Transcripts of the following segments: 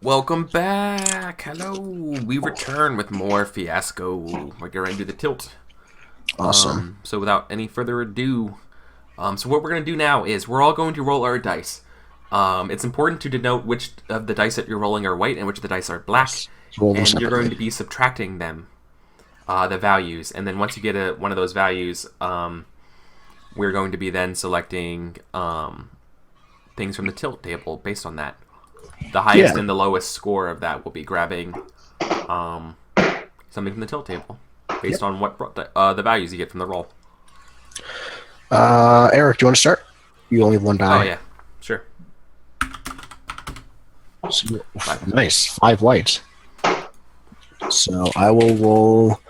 Welcome back. Hello. We return with more Fiasco. We're going to do the tilt. Awesome. So without any further ado, so what we're going to do now is we're all going to roll our dice. It's important to denote which of the dice that you're rolling are white and which of the dice are black. Roll them And you're going separately. to be subtracting them, the values. And then once you get one of those values, we're going to be then selecting things from the tilt table based on that. The highest and the lowest score of that will be grabbing something from the tilt table based on what the values you get from the roll. Eric, do you want to start? You only have one die. Oh yeah, sure. So, nice. 5 whites. So I will roll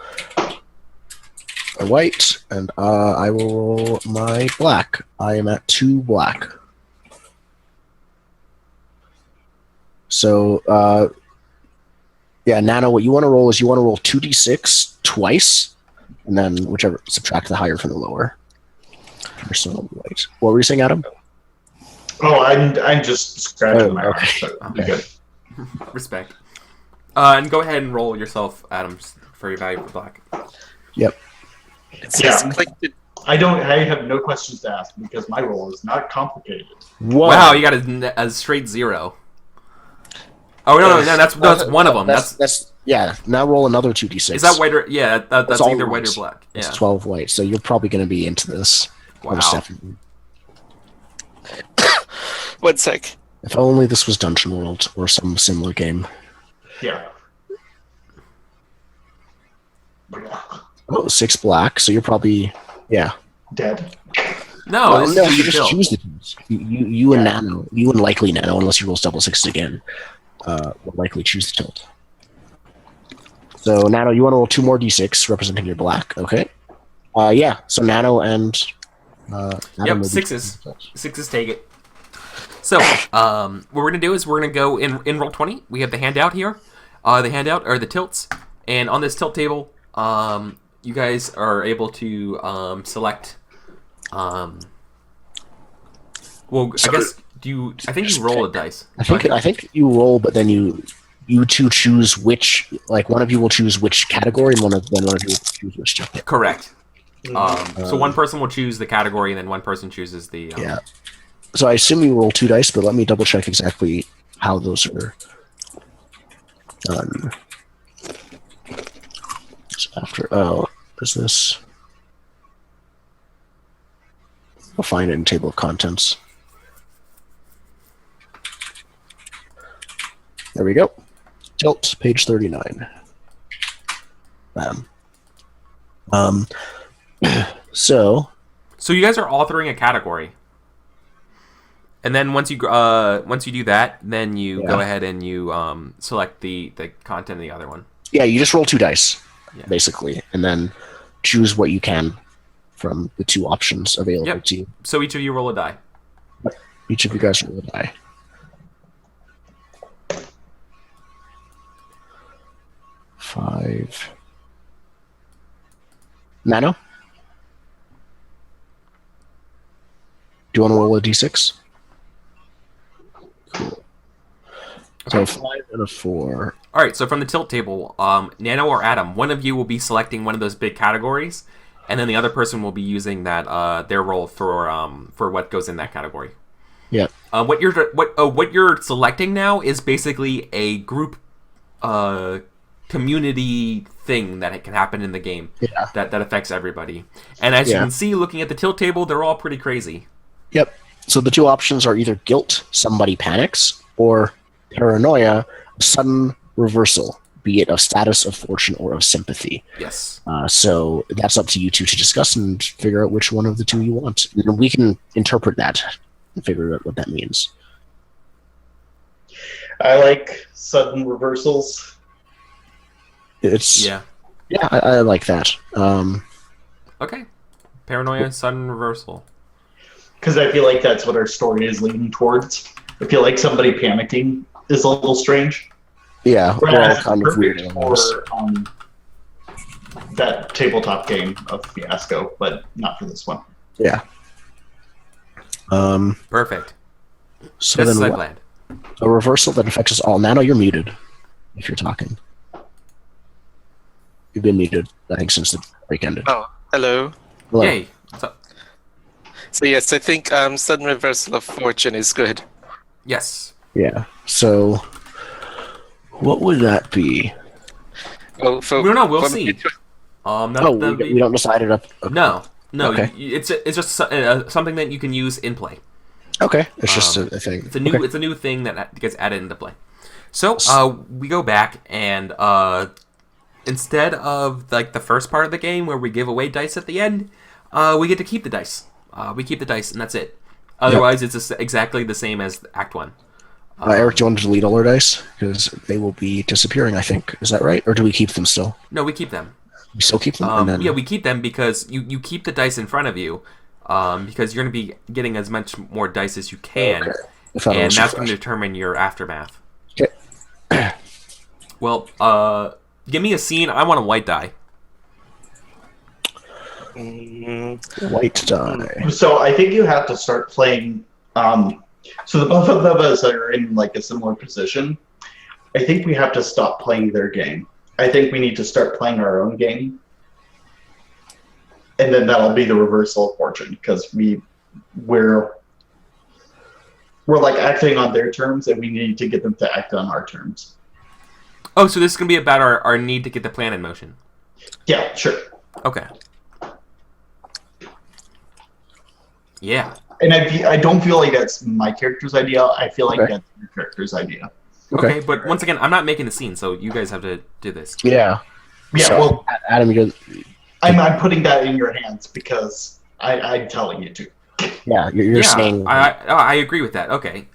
a white, and I will roll my black. I am at 2 black. So, yeah, Nano, what you want to roll is you want to roll 2d6 twice, and then whichever, subtract the higher from the lower. So, white. What were you saying, Adam? Oh, I'm just scratching my arm. okay. So you're good. Respect. And go ahead and roll yourself, Adam, for your value for black. Yep. Yeah. I have no questions to ask because my role is not complicated. Whoa. Wow, you got a straight 0. Oh no, that's one of them. That's yeah. Now roll another 2d6. Is that white or yeah? That's all either white or white. black. It's Yeah. 12 white, so you're probably going to be into this. Wow. Almost definitely. 1 sec. If only this was Dungeon World or some similar game. Yeah. Oh, 6 black, so you're probably Dead. No, Well, this no, is you the just tilt. choose the teams. You and Nano, you and likely Nano, unless you roll double sixes again, will likely choose the tilt. So Nano, you want to roll 2 more d6 representing your black, okay? Yeah. So Nano and Adam Yep, will be- 6s. 6s take it. So, what we're gonna do is we're gonna go in roll 20. We have the handout here. The handout are the tilts, and on this tilt table, you guys are able to select. Well, I guess I think you roll a dice. I think you roll, but then you two choose which. Like one of you will choose which category, and one of you will choose which tilt. Correct. So one person will choose the category, and then one person chooses the. Yeah. So I assume you roll 2 dice, but let me double check exactly how those are done. So after is this? I'll find it in table of contents. There we go. Tilt, page 39. Bam. So So you guys are authoring a category, and then once you do that, then you go ahead and you select the content of the other one. yeah, you just roll 2 dice, Yeah. basically, and then choose what you can from the 2 options available Yep. to you. So each of you roll a die. Each of you guys roll a die. Five. Nano? Do you want to roll a d6? Cool. So Okay. 5 and a 4. All right. So from the tilt table, Nano or Adam, one of you will be selecting one of those big categories, and then the other person will be using that their roll for what goes in that category. Yeah. What you're selecting now is basically a group community thing that can happen in the game Yeah. that affects everybody. And as you Yeah. can see, looking at the tilt table, they're all pretty crazy. Yep. So the 2 options are either guilt, somebody panics, or paranoia, sudden reversal, be it of status, of fortune, or of sympathy. Yes. So that's up to you two to discuss and figure out which one of the 2 you want. And we can interpret that and figure out what that means. I like sudden reversals. It's Yeah. I like that. Okay. Paranoia, sudden reversal. Because I feel like that's what our story is leaning towards. I feel like somebody panicking is a little strange. Yeah, we're all Whereas kind of weird. perfect for that tabletop game of Fiasco, but not for this one. Yeah. Perfect. So Just as then I what, planned. A reversal that affects us all. Nano, you're muted if you're talking. You've been muted, I think, since the break ended. Oh, hello. Hello. Yay. What's up? So yes, I think sudden reversal of fortune is good. Yes. Yeah. So, what would that be? Well, for, No, we'll for see. me, We don't decide it up. No. Okay. It's just something that you can use in play. Okay, it's just a thing. It's a new Okay. it's a new thing that gets added into play. So we go back and instead of like the first part of the game where we give away dice at the end, we get to keep the dice. We keep the dice and that's it. Otherwise, it's just exactly the same as Act 1. Eric, do you want to delete all our dice? Because they will be disappearing, I think. Is that right? Or do we keep them still? No, we keep them. We still keep them? And then... Yeah, we keep them because you keep the dice in front of you because you're going to be getting as much more dice as you can, Okay. I thought it and was that's going refresh. to determine your aftermath. Okay. Well, give me a scene. I want a white die. White die. So I think you have to start playing. So the both of us are in like a similar position. I think we have to stop playing their game. I think we need to start playing our own game, and then that'll be the reversal of fortune because we're like acting on their terms, and we need to get them to act on our terms. Oh, so this is going to be about our need to get the plan in motion. Yeah, sure. Okay. Yeah. And I don't feel like that's my character's idea. I feel like Okay. that's your character's idea. Okay, but once again, I'm not making the scene, so you guys have to do this. Yeah. Yeah, So, well, Adam, you're... I'm putting that in your hands because I'm telling you to. Yeah, you're saying... I agree with that. Okay.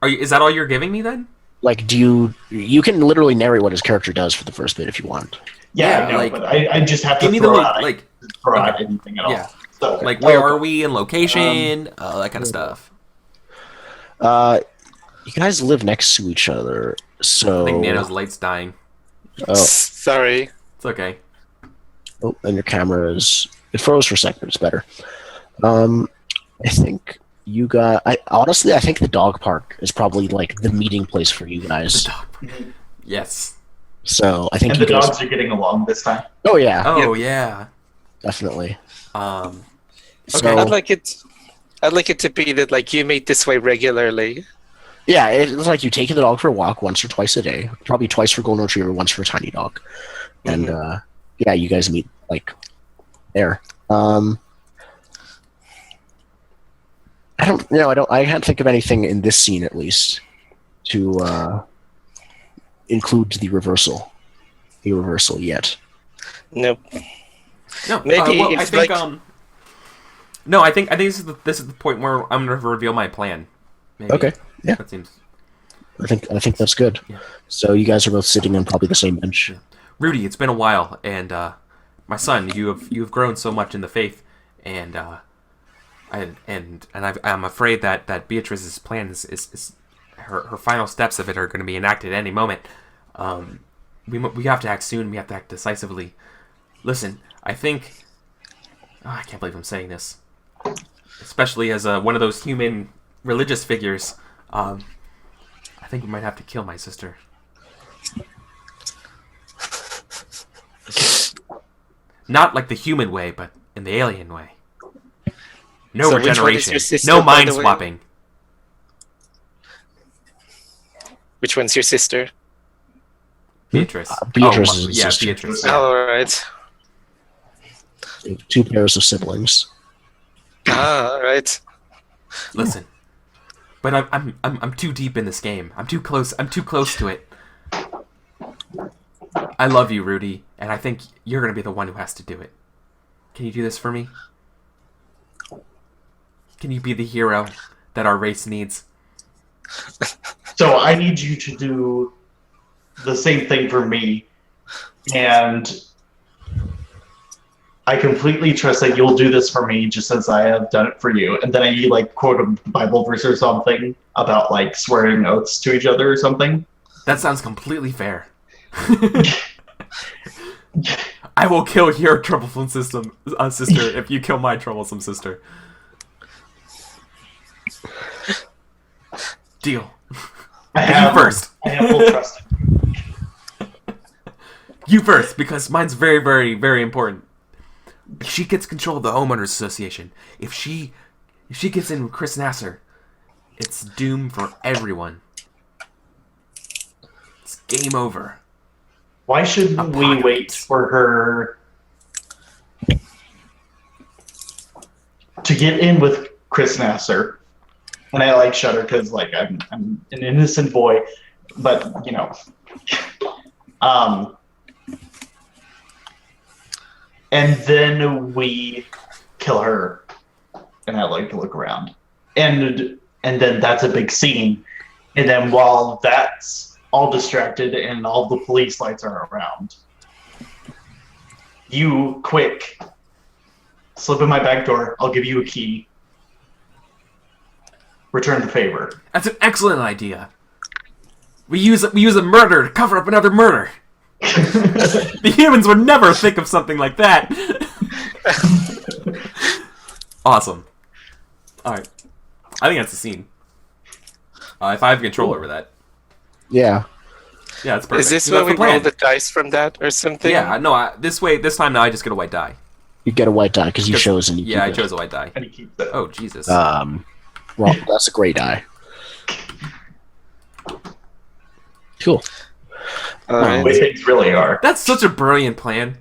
Is that all you're giving me then? Like, you can literally narrate what his character does for the first bit if you want. Yeah, Yeah, I know, like, but I just have to Give me the throw out okay. anything at all. Yeah. So, Like where are we in location, that kind of stuff. You guys live next to each other, so... I think Nano's light's dying. Oh, Sorry. It's okay. oh, and your camera is... It froze for a second, it's better. I think you got... Honestly, I think the dog park is probably, like, the meeting place for you guys. Yes. So, I think And you the guys... dogs are getting along this time. Oh, yeah, Oh yeah. definitely. Okay. So, I'd like it to be that like you meet this way regularly. yeah, it's like you take the dog for a walk once or twice a day. Probably twice for golden retriever, once for a tiny dog. And, yeah, you guys meet, like, there. I can't think of anything in this scene, at least, to include the reversal yet. Nope. No. Maybe well, I it's think like- No, I think this is the point where I'm going to reveal my plan. Maybe. Okay, yeah. That seems. I think that's good. Yeah. So you guys are both sitting on probably the same bench. Rudy, it's been a while, and my son, you've grown so much in the faith, and I'm afraid that Beatrice's plan is her final steps of it are going to be enacted at any moment. We have to act soon. We have to act decisively. Listen, I think I can't believe I'm saying this, especially as one of those human religious figures. I think we might have to kill my sister. Not like the human way, but in the alien way. No So which one is regeneration. your sister, No by mind the way? swapping. Which one's your sister? Beatrice. Beatrice Oh, is his yeah, sister. Beatrice. Yeah. All right. Two pairs of siblings. All right. Listen, but I'm too deep in this game. I'm too close. I'm too close to it. I love you, Rudy, and I think you're gonna be the one who has to do it. Can you do this for me? Can you be the hero that our race needs? So I need you to do the same thing for me, and I completely trust that you'll do this for me just as I have done it for you. And then I like quote a Bible verse or something about like swearing oaths to each other or something. That sounds completely fair. I will kill your troublesome sister if you kill my troublesome sister. Deal. You first. I have full trust. You first, because mine's very, very, very important. She gets control of the homeowners association. If she gets in with Chris Nasser, it's doom for everyone. It's game over. Why shouldn't we wait for her to get in with Chris Nasser? And I like Shudder because like I'm an innocent boy, but you know. And then we kill her, and I like to look around, and then that's a big scene, and then while that's all distracted and all the police lights are around, you quick slip in my back door. I'll give you a key. Return the favor. That's an excellent idea. We use a murder to cover up another murder. The humans would never think of something like that. Awesome. Alright. I think that's the scene. If I have control over that. Yeah. Yeah, it's perfect. Is this That's where we the plan. roll the dice from that or something? Yeah, no, this time now I just get a white die. You get a white die because you chose and you Yeah, I keep it. chose a white die. And he keeps it. Oh, Jesus. Well, that's a great die. Cool. The way things really are. That's such a brilliant plan.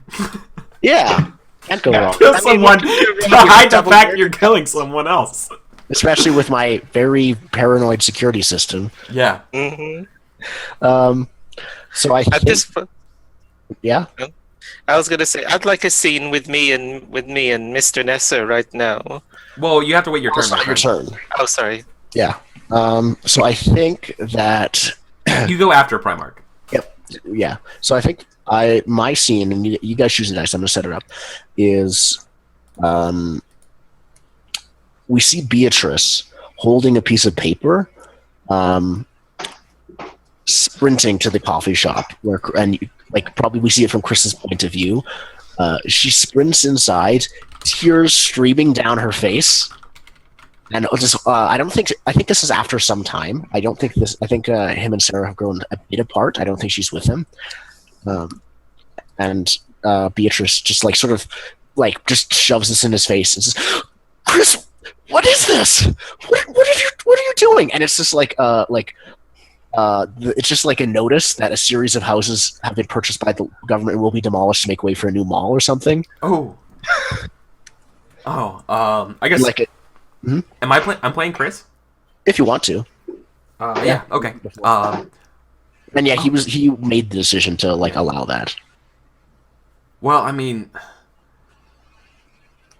Yeah. Can't go wrong. Kill I mean, someone what do you to really hide the double fact murder? you're killing someone else. Especially with my very paranoid security system. Yeah. Mm-hmm. So I At think, this, yeah. I was gonna say I'd like a scene with me and Mr. Nesser right now. Well, you have to wait your turn. It's my not your friend. turn. Oh, sorry. Yeah. So I think that You go after Primarch. yeah. So I think my scene, and you guys choose the dice. I'm gonna set it up. Is we see Beatrice holding a piece of paper, sprinting to the coffee shop like probably we see it from Chris's point of view. She sprints inside, tears streaming down her face. And I think this is after some time. I think him and Sarah have grown a bit apart. I don't think she's with him. And Beatrice just like sort of like just shoves this in his face and says, "Chris, what is this? What are you doing?" And it's just like it's just like a notice that a series of houses have been purchased by the government and will be demolished to make way for a new mall or something. Oh. I guess. Like it. Am I'm playing Chris? If you want to. Yeah. Okay. And yeah, he made the decision to like allow that. Well, I mean,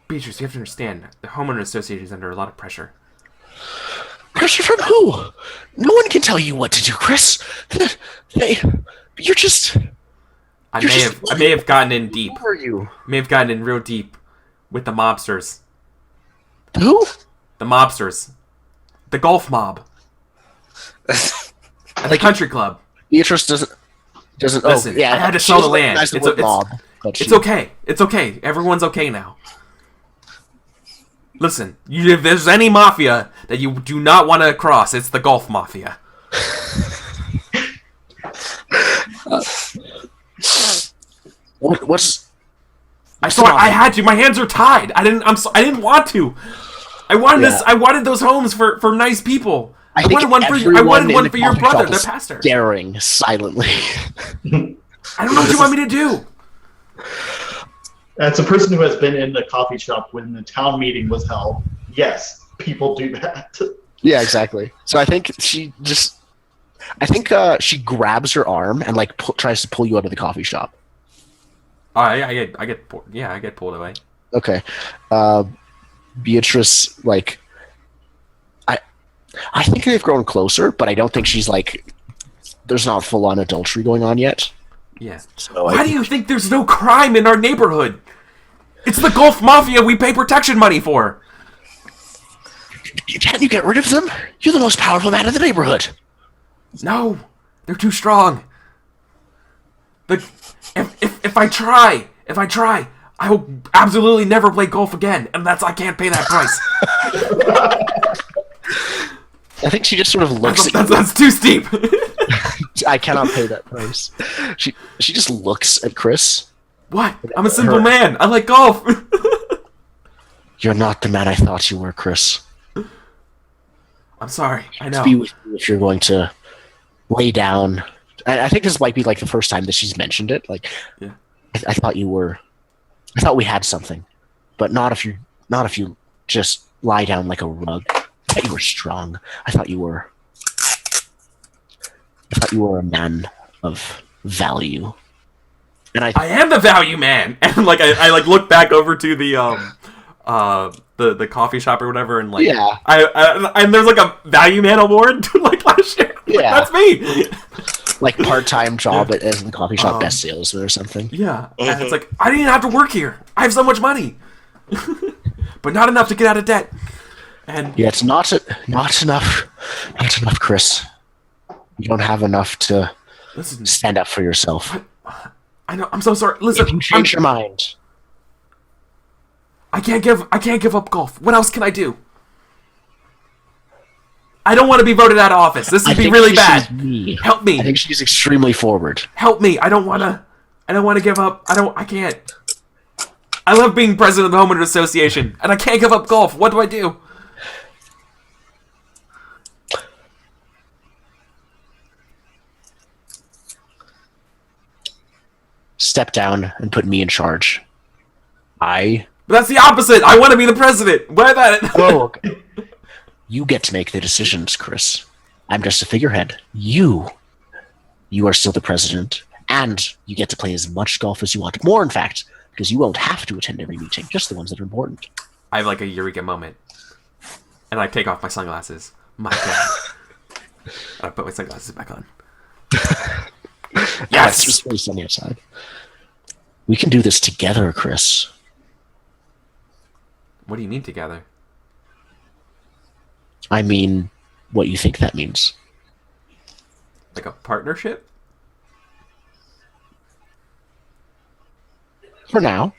Beatrice, you have to understand, the homeowner association is under a lot of pressure. Pressure from who? No one can tell you what to do, Chris. You're just. I may have gotten in deep. Who are you? May have gotten in real deep with the mobsters. Who? The mobsters. The golf mob. At the country club. Beatrice doesn't. Listen, oh, yeah. I had to she sell the doesn't land. recognize the word mob, but It's she- okay. It's okay. Everyone's okay now. Listen, if there's any mafia that you do not want to cross, it's the golf mafia. What's? I had to. My hands are tied. I didn't want to. I wanted this. I wanted those homes for nice people. I think wanted one for everyone I wanted in one the for your coffee brother, shop their is pastor. Staring silently. I don't know what you want me to do. As a person who has been in the coffee shop when the town meeting was held, yes, people do that. Yeah, exactly. So I think she grabs your arm and like tries to pull you out of the coffee shop. I get pulled away. Okay. Beatrice, like, I think they've grown closer, but I don't think she's like, there's not full-on adultery going on yet. Yeah. So Why do you think there's no crime in our neighborhood? It's the Gulf Mafia we pay protection money for. Can't you get rid of them? You're the most powerful man in the neighborhood. No, they're too strong. But if I try, I will absolutely never play golf again, and I can't pay that price. I think she just sort of looks at you. That's too steep. I cannot pay that price. She just looks at Chris. What? I'm a simple man. I like golf. You're not the man I thought you were, Chris. I'm sorry. I know. Be with you if you're going to lay down. I think this might be like the first time that she's mentioned it. Like, Yeah. I thought you were. I thought we had something, but not if you just lie down like a rug. I thought you were strong. I thought you were a man of value. And I am the value man. And like I like look back over to the coffee shop or whatever, and like Yeah. and there's like a value man award like last year. Like, Yeah. that's me. like part-time job at the coffee shop best salesman or something. Yeah, and it's like I didn't even have to work here. I have so much money, but not enough to get out of debt. And Yeah, it's not enough, Chris. You don't have enough to listen, stand up for yourself. I know. I'm so sorry. Listen, If you change your mind, I can't give up golf. What else can I do? I don't want to be voted out of office. This would be really she bad. sees me. Help me. I think she's extremely forward. Help me. I don't want to give up. I can't. I love being president of the homeowner association, and I can't give up golf. What do I do? Step down and put me in charge. But that's the opposite. I want to be the president. Why that? Oh, okay. You get to make the decisions, Chris. I'm just a figurehead. You are still the president, and you get to play as much golf as you want. More, in fact, because you won't have to attend every meeting, just the ones that are important. I have like a eureka moment, and I take off my sunglasses. My God. And I put my sunglasses back on. Yeah, it's just really sunny outside. We can do this together, Chris. What do you mean together? I mean, what you think that means. Like a partnership? For now.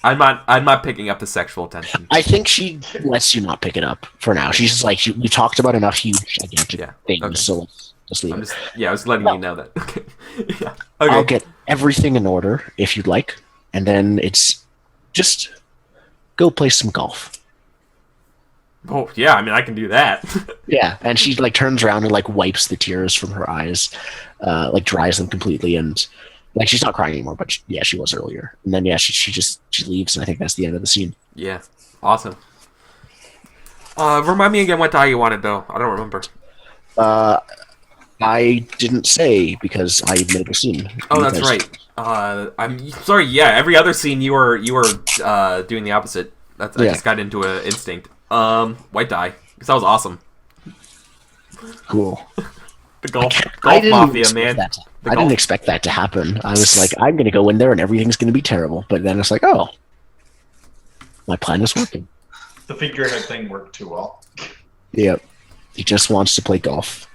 I'm not picking up the sexual attention. I think she lets you not pick it up for now. She's just like, we talked about enough huge, gigantic things, okay. so let's just leave it. I was letting you know that. Okay. Yeah. Okay. I'll get everything in order, if you'd like, and then it's just go play some golf. Oh, yeah, I mean, I can do that. Yeah, and she like turns around and like wipes the tears from her eyes, like dries them completely, and like she's not crying anymore, but she was earlier. And then she leaves, and I think that's the end of the scene. Yeah. Awesome. Remind me again what die you wanted, though. I don't remember. I didn't say because I made a scene. Oh, that's right. I'm sorry. Yeah, every other scene you were doing the opposite. I just got into an instinct. White die, because that was awesome. Cool. The golf mafia, man. I didn't expect that to happen. I was like, I'm going to go in there and everything's going to be terrible. But then it's like, oh, my plan is working. The figurehead thing worked too well. Yep. He just wants to play golf.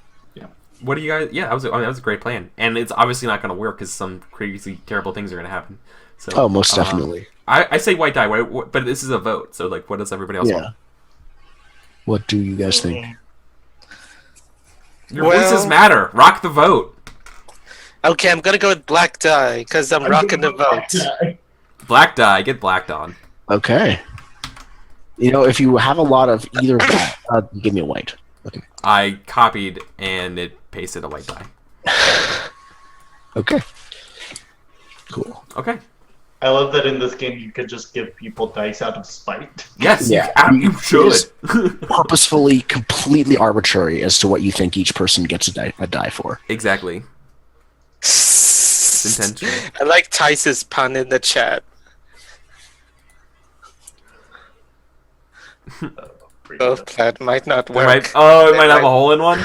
What do you guys? Yeah, that was a great plan, and it's obviously not going to work because some crazy, terrible things are going to happen. So, oh, most definitely. I say white die, but this is a vote. So, like, what does everybody else want? What do you guys think? Your voices matter. Rock the vote. Okay, I'm gonna go with black die because I'm rocking the vote. Black die, get blacked on. Okay. You know, if you have a lot of either, give me a white. Okay. I copied and it pasted a white die. Okay. Cool. Okay. I love that in this game you could just give people dice out of spite. Yes, Yeah. you should. Purposefully, completely arbitrary as to what you think each person gets a die for. Exactly. It's intentional. I like Tice's pun in the chat. Both that might not work. It might have a hole in one.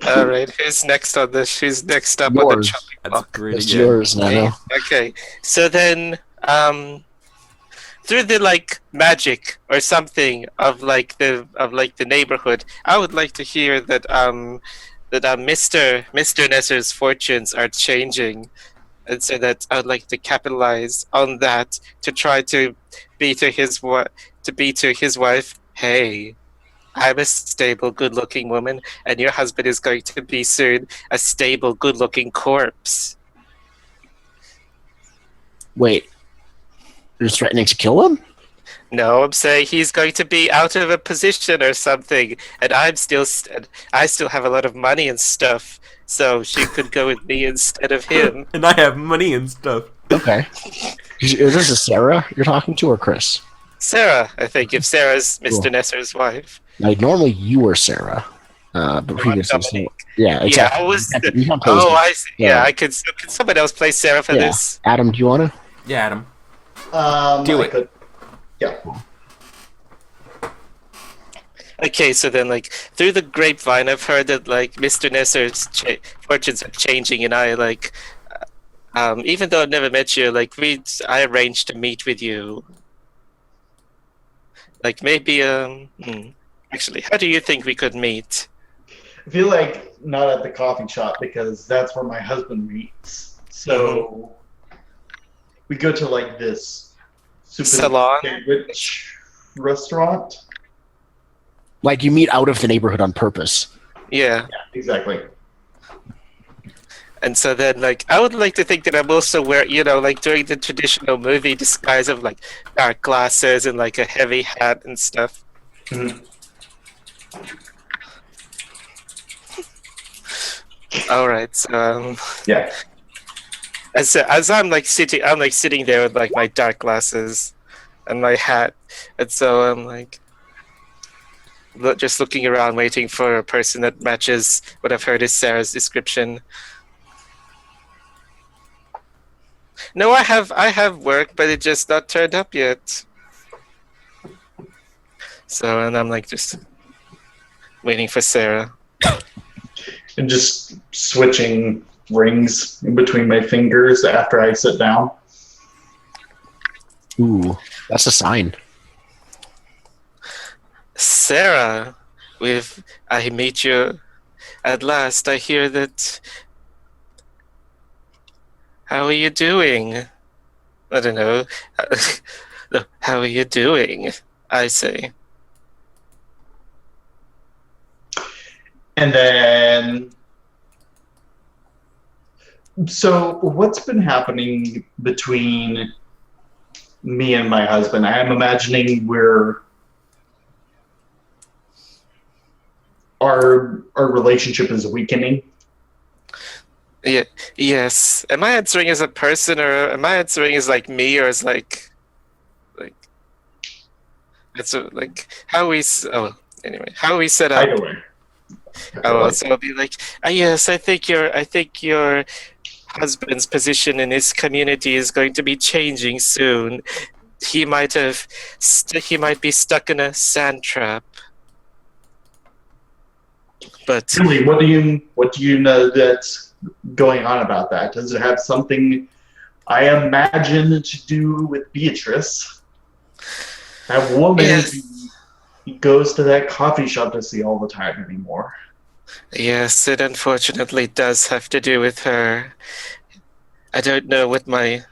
Alright, who's next on this? Who's next up on the Yours. chopping That's block? pretty It's good. yours, Nano. Okay, so then, through the like magic or something of the neighborhood, I would like to hear that Mr. Nesser's fortunes are changing, and so that I would like to capitalize on that to try to be to his wife, hey, I'm a stable, good-looking woman, and your husband is going to be soon a stable, good-looking corpse. Wait, you're threatening to kill him? No, I'm saying he's going to be out of a position or something, and I still have a lot of money and stuff, so she could go with me instead of him. And I have money and stuff. Okay. Is this Sarah you're talking to, or Chris? Sarah, I think, if Sarah's Mr. Cool. Nesser's wife. Like, normally you were Sarah, but previously, Dominic. yeah, exactly. Yeah, I was. You can't play this game. I see. Yeah. Yeah, I could. Can someone else play Sarah for Yeah. this? Adam, do you want to? Yeah, Adam. Do it. Could. Yeah. Okay, so then, like, through the grapevine, I've heard that, like, Mr. Nesser's fortunes are changing, and I, like, even though I've never met you, like, I arranged to meet with you. Like, maybe, actually, how do you think we could meet? I feel like not at the coffee shop because that's where my husband meets. So we go to like this super Salon? sandwich restaurant. Like, you meet out of the neighborhood on purpose. Yeah. Yeah, exactly. And so then, like, I would like to think that I'm also like, doing the traditional movie disguise of, like, dark glasses and, like, a heavy hat and stuff. Mhm. All right, so, Yeah. as I'm sitting there with, like, my dark glasses and my hat, and so I'm, like, just looking around waiting for a person that matches what I've heard is Sarah's description. No, I have work, but it just not turned up yet. So, and I'm like just waiting for Sarah. And just switching rings in between my fingers after I sit down. Ooh, that's a sign. Sarah, I meet you at last. I hear that. How are you doing? I don't know. How are you doing? I say. And then, so what's been happening between me and my husband? I am imagining our relationship is weakening. Yeah. Yes. Am I answering as a person, or am I answering as like me, or as like it's like how we? Oh, anyway, how we set up. Either way. Oh, so I'll be like, yes, I think your husband's position in his community is going to be changing soon. He might be stuck in a sand trap. But Really, what do you know that's going on about that? Does it have something, I imagine, to do with Beatrice? That woman he goes to that coffee shop to see all the time anymore. yes, it unfortunately does have to do with her. I don't know what my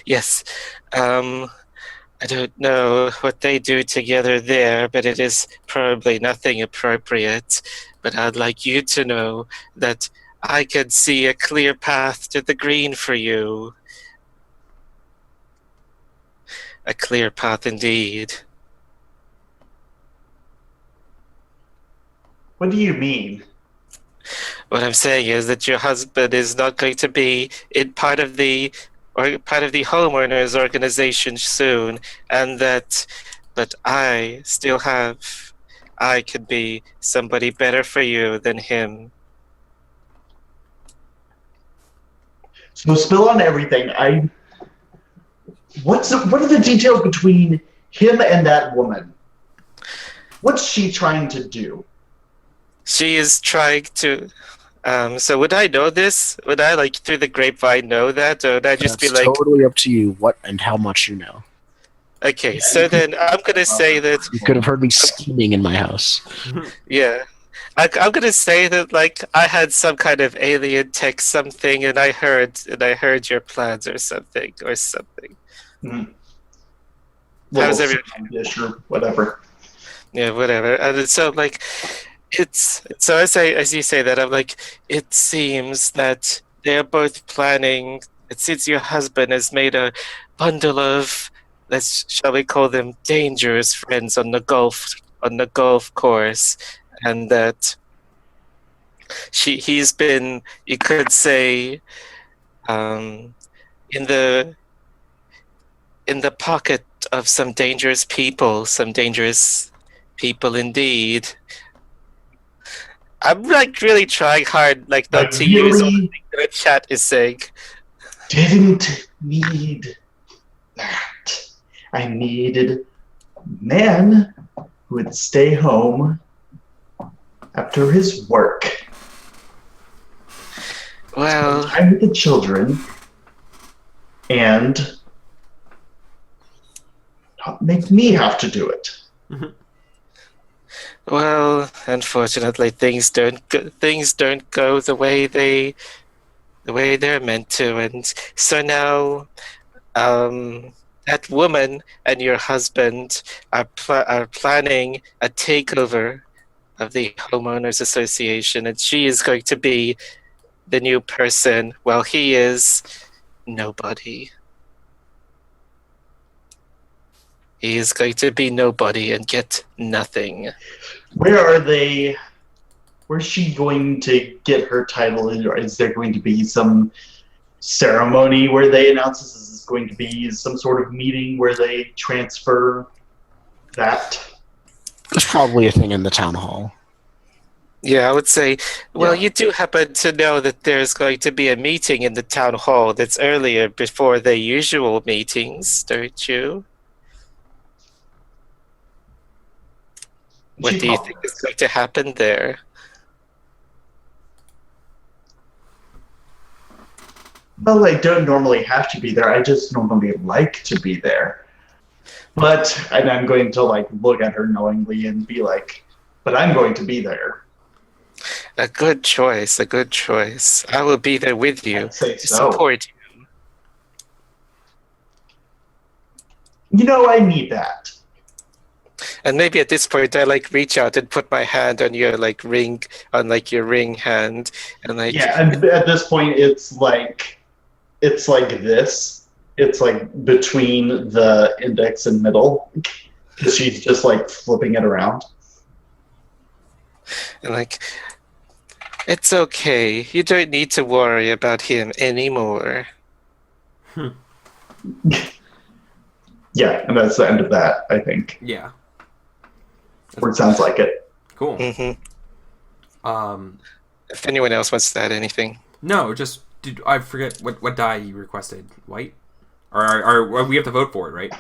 yes. I don't know what they do together there, but it is probably nothing appropriate. But I'd like you to know that I could see a clear path to the green for you. A clear path indeed. What do you mean? What I'm saying is that your husband is not going to be in part of the homeowners organization soon, and that I could be somebody better for you than him. So spill on everything. What are the details between him and that woman? What's she trying to do? She is trying to. So would I know this? Would I, like, through the grapevine know that, or would I just That's be like, totally up to you what and how much you know. okay? So then I'm gonna say that, You could have heard me scheming in my house. yeah, I'm gonna say that like I had some kind of alien tech something, and I heard your plans or something. Little How's everyone? dish or whatever. Yeah, whatever. And so like it's so as you say that I'm like it seems that they're both planning. It seems your husband has made a bundle of shall we call them dangerous friends on the golf course, and that he's been, you could say, um, in the pocket of some dangerous people indeed. I'm like really trying hard, like I not to use all the really things that the chat is saying. didn't need that. I needed a man who would stay home after his work. Well, Spend time with the children and not make me have to do it. well, unfortunately, things don't go the way they're meant to, and so now, that woman and your husband are planning a takeover of the homeowners association, and she is going to be the new person, while he is nobody. He is going to be nobody and get nothing. Where are they? Where's she going to get her title? Is there going to be some ceremony where they announce this? Is this going to be some sort of meeting where they transfer that? There's probably a thing in the town hall. Yeah, I would say, well, Yeah. you do happen to know that there's going to be a meeting in the town hall that's earlier before the usual meetings, don't you? What She do you probably think is does. going to happen there? Well, I don't normally have to be there. I just normally like to be there. And I'm going to like look at her knowingly and be like, but I'm going to be there. A good choice, a good choice. I will be there with you I'd say to so. support you. You know, I need that. And maybe at this point, I like reach out and put my hand on your like ring, on like your ring hand, and like Yeah, and at this point, it's like this. It's like between the index and middle, because she's just like flipping it around. and like it's okay. You don't need to worry about him anymore. Yeah, and that's the end of that, I think. Yeah. Or it sounds like it. Cool. hmm If anyone else wants to add anything. No, just I forget what die you requested. White, or we have to vote for it, right?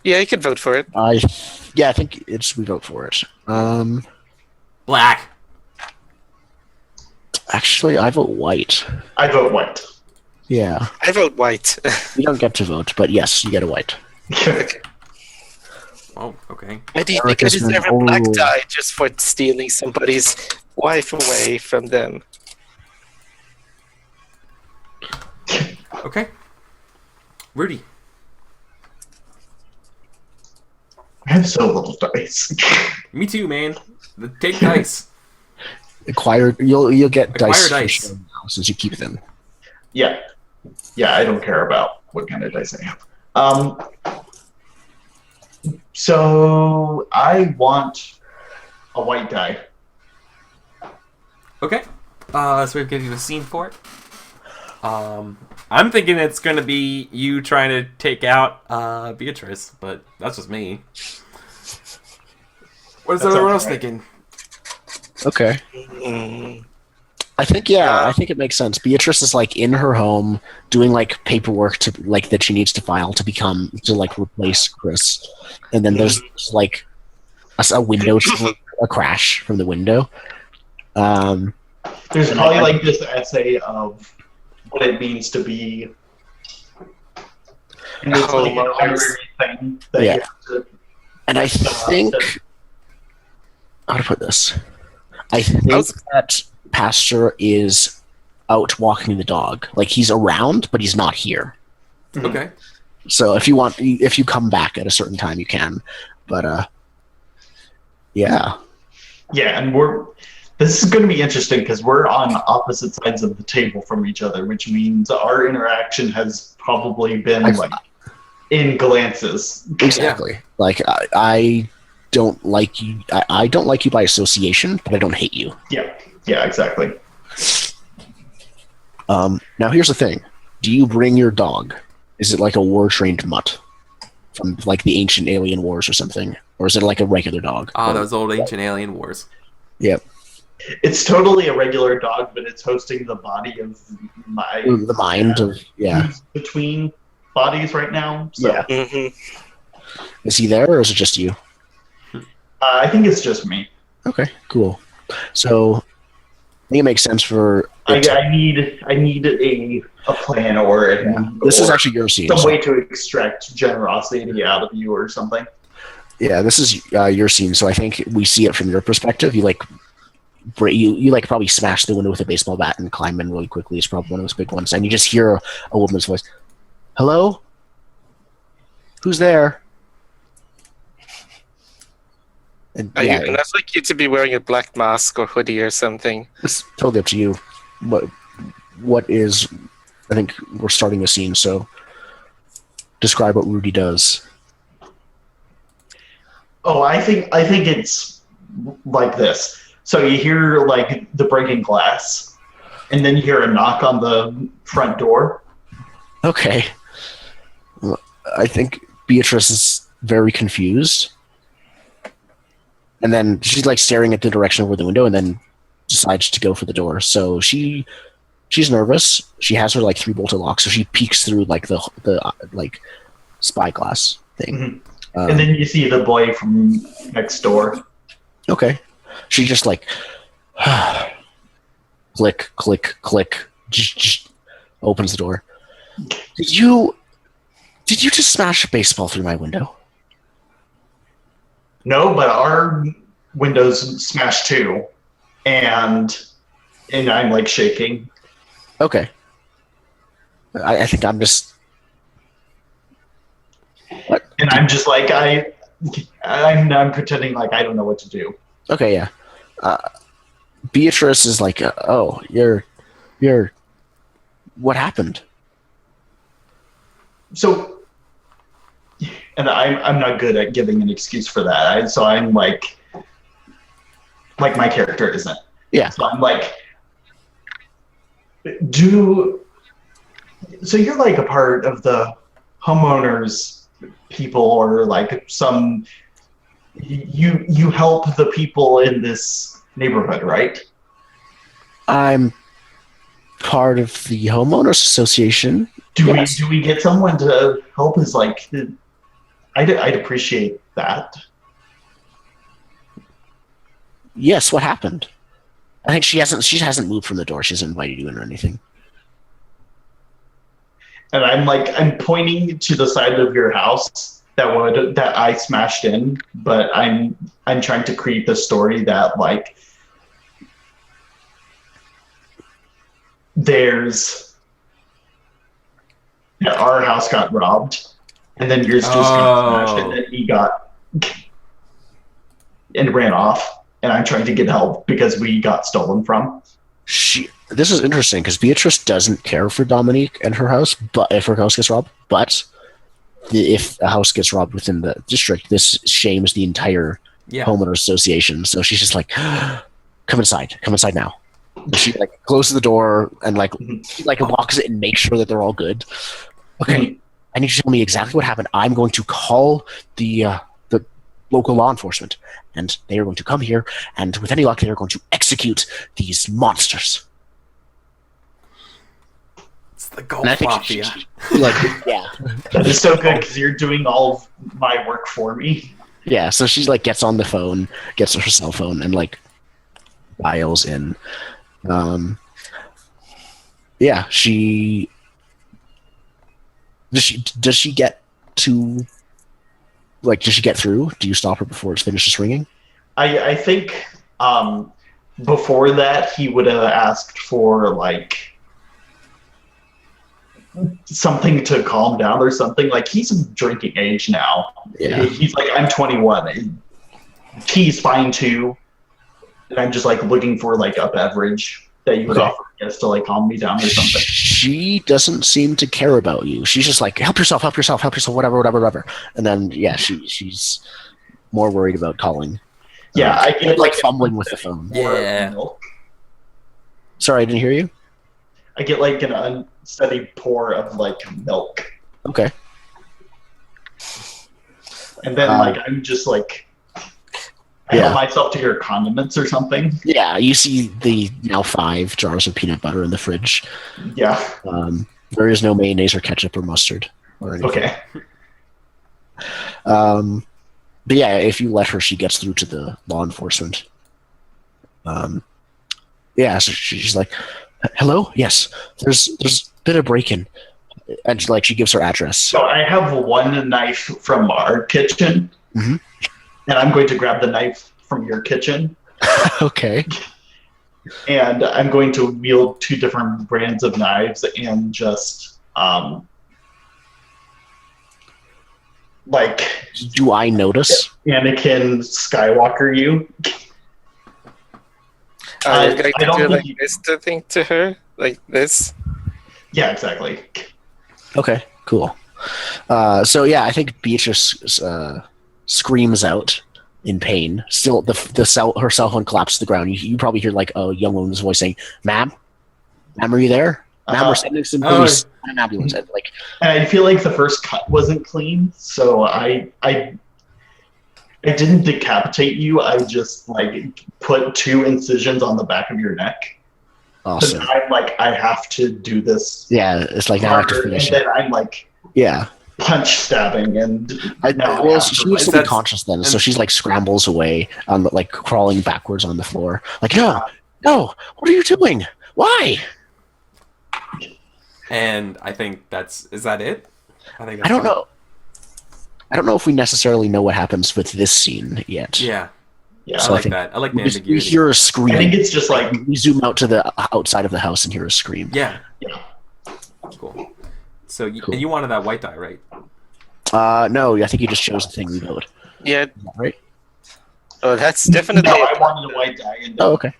Yeah, you can vote for it. I think we vote for it. Black. Actually, I vote white. I vote white. Yeah, I vote white. you don't get to vote, but yes, you get a white. Oh, okay. Why do you Eric think I has been deserve a black overruled. die just for stealing somebody's wife away from them? Okay. Rudy. I have so little dice. Me too, man. Take dice. You'll get Acquire dice, for dice. sure now, since you keep them. Yeah, I don't care about what kind of dice I have. So I want a white die. Okay. So we've given you a scene for it. I'm thinking it's gonna be you trying to take out Beatrice, but that's just me. What is That's everyone else alright. thinking? Okay. Mm. I think I think it makes sense. Beatrice is like in her home doing like paperwork to like that she needs to file to like replace Chris, and then there's like a window a crash from the window. There's probably like this essay of what it means to be. And it's like an honorary thing that Yeah. you have to. And I think how to put this. I think that Pastor is out walking the dog. Like, he's around, but he's not here. Okay. So if you come back at a certain time, you can. But yeah. Yeah, and this is going to be interesting because we're on opposite sides of the table from each other, which means our interaction has probably been in glances. Exactly. Like I don't like you. I don't like you by association, but I don't hate you. Yeah, exactly. Now here's the thing: do you bring your dog? Is it like a war-trained mutt from like the ancient alien wars or something, or is it like a regular dog? Those old ancient alien wars. Yep. It's totally a regular dog, but it's hosting the body of the mind of between bodies right now. So. Yeah. Mm-hmm. Is he there, or is it just you? I think it's just me. Okay, cool. So I think it makes sense for. I need a plan This is actually your scene. Some way to extract generosity out of you or something. Yeah, this is your scene. So I think we see it from your perspective. You probably smash the window with a baseball bat and climb in really quickly. It's probably one of those big ones, and you just hear a woman's voice. Hello? Who's there? And, And I'd like you to be wearing a black mask or hoodie or something. It's totally up to you. What is... I think we're starting the scene, so describe what Rudy does. Oh, I think it's like this. So you hear like the breaking glass, and then you hear a knock on the front door. Okay. I think Beatrice is very confused. And then she's like staring at the direction over the window and then decides to go for the door. So she's nervous. She has her like 3 bolted locks, so she peeks through like the like spyglass thing. Mm-hmm. And then you see the boy from next door. Okay. She just like click, click, click, opens the door. Did you just smash a baseball through my window? No, but our windows smashed too, and I'm like shaking. Okay. I think I'm just. What? And I'm just like I'm pretending like I don't know what to do. Okay, yeah. Beatrice is like, oh, you're. What happened? So, and I'm not good at giving an excuse for that. So I'm like my character isn't. Yeah. So I'm like, so you're like a part of the homeowners people, or like you help the people in this neighborhood, right? I'm part of the homeowners association. Do we get someone to help us? Like, I'd appreciate that. Yes, what happened? I think she hasn't moved from the door. She hasn't invited you in or anything. And I'm pointing to the side of your house that I smashed in, but I'm trying to create the story that like our house got robbed, and then yours just got smashed, and then he got and ran off, and I'm trying to get help because we got stolen from. This is interesting because Beatrice doesn't care for Dominique and her house, but if her house gets robbed, if a house gets robbed within the district, this shames the entire homeowner association. So she's just like, come inside now. And she like closes the door and like locks it and makes sure that they're all good. Okay, I need you to tell me exactly what happened. I'm going to call the local law enforcement, and they are going to come here, and with any luck, they are going to execute these monsters. It's the Gold Mafia. Yeah. That is so good because you're doing all of my work for me. Yeah, so she like gets on the phone, gets her cell phone, and like dials in. Yeah, does she get to, like, does she get through? Do you stop her before it finishes ringing? I think before that, he would have asked for like something to calm down or something. Like he's drinking age now. Yeah. He's like, I'm 21. He's fine too. And I'm just like looking for like a beverage that you would Okay. offer, I guess, to like calm me down or something. She doesn't seem to care about you. She's just like, help yourself, whatever. And then she's more worried about calling. Yeah, I get like fumbling with the phone. Yeah. Milk. Sorry, I didn't hear you. I get like an unsteady pour of like milk, Okay. and then like I'm just like I help myself to your condiments or something. Yeah, you see the now 5 jars of peanut butter in the fridge. Yeah. There is no mayonnaise or ketchup or mustard or anything. Okay. But yeah, if you let her, she gets through to the law enforcement. Yeah, so she's like, "Hello, yes, there's been a break-in," and like she gives her address. So I have one knife from our kitchen, Mhm. and I'm going to grab the knife from your kitchen, Okay. and I'm going to wield 2 different brands of knives and just like Do I notice? Anakin Skywalker you. Are you going I to don't do think like you- this to thing to her? Like this? Yeah, exactly. Okay, cool. So yeah, I think Beatrice screams out in pain. Still, her cell phone collapses to the ground. You probably hear like a young woman's voice saying, "Ma'am, are you there? Ma'am, we're sending some police and an ambulance." And like, And I feel like the first cut wasn't clean, so I didn't decapitate you. I just like put 2 incisions on the back of your neck. awesome. I'm like, I have to do this. Yeah, it's like now I have to harder, finish and it. then I'm like Yeah. punch stabbing, and now I Well, have she to, needs like, to be conscious then, so she's like scrambles away, like crawling backwards on the floor. Like, no, what are you doing? Why? And I think is that it? I think that's I don't fine. know. I don't know if we necessarily know what happens with this scene yet. Yeah, yeah. I So I like think that. I like the We ambiguity. hear a I scream. think it's just like We zoom out to the outside of the house and hear a scream. Yeah. Yeah. Cool. So Cool. and you wanted that white die, right? No, I think you just chose the thing we voted. Yeah. Right? Oh, that's definitely. no, I wanted a white die, and Oh, okay.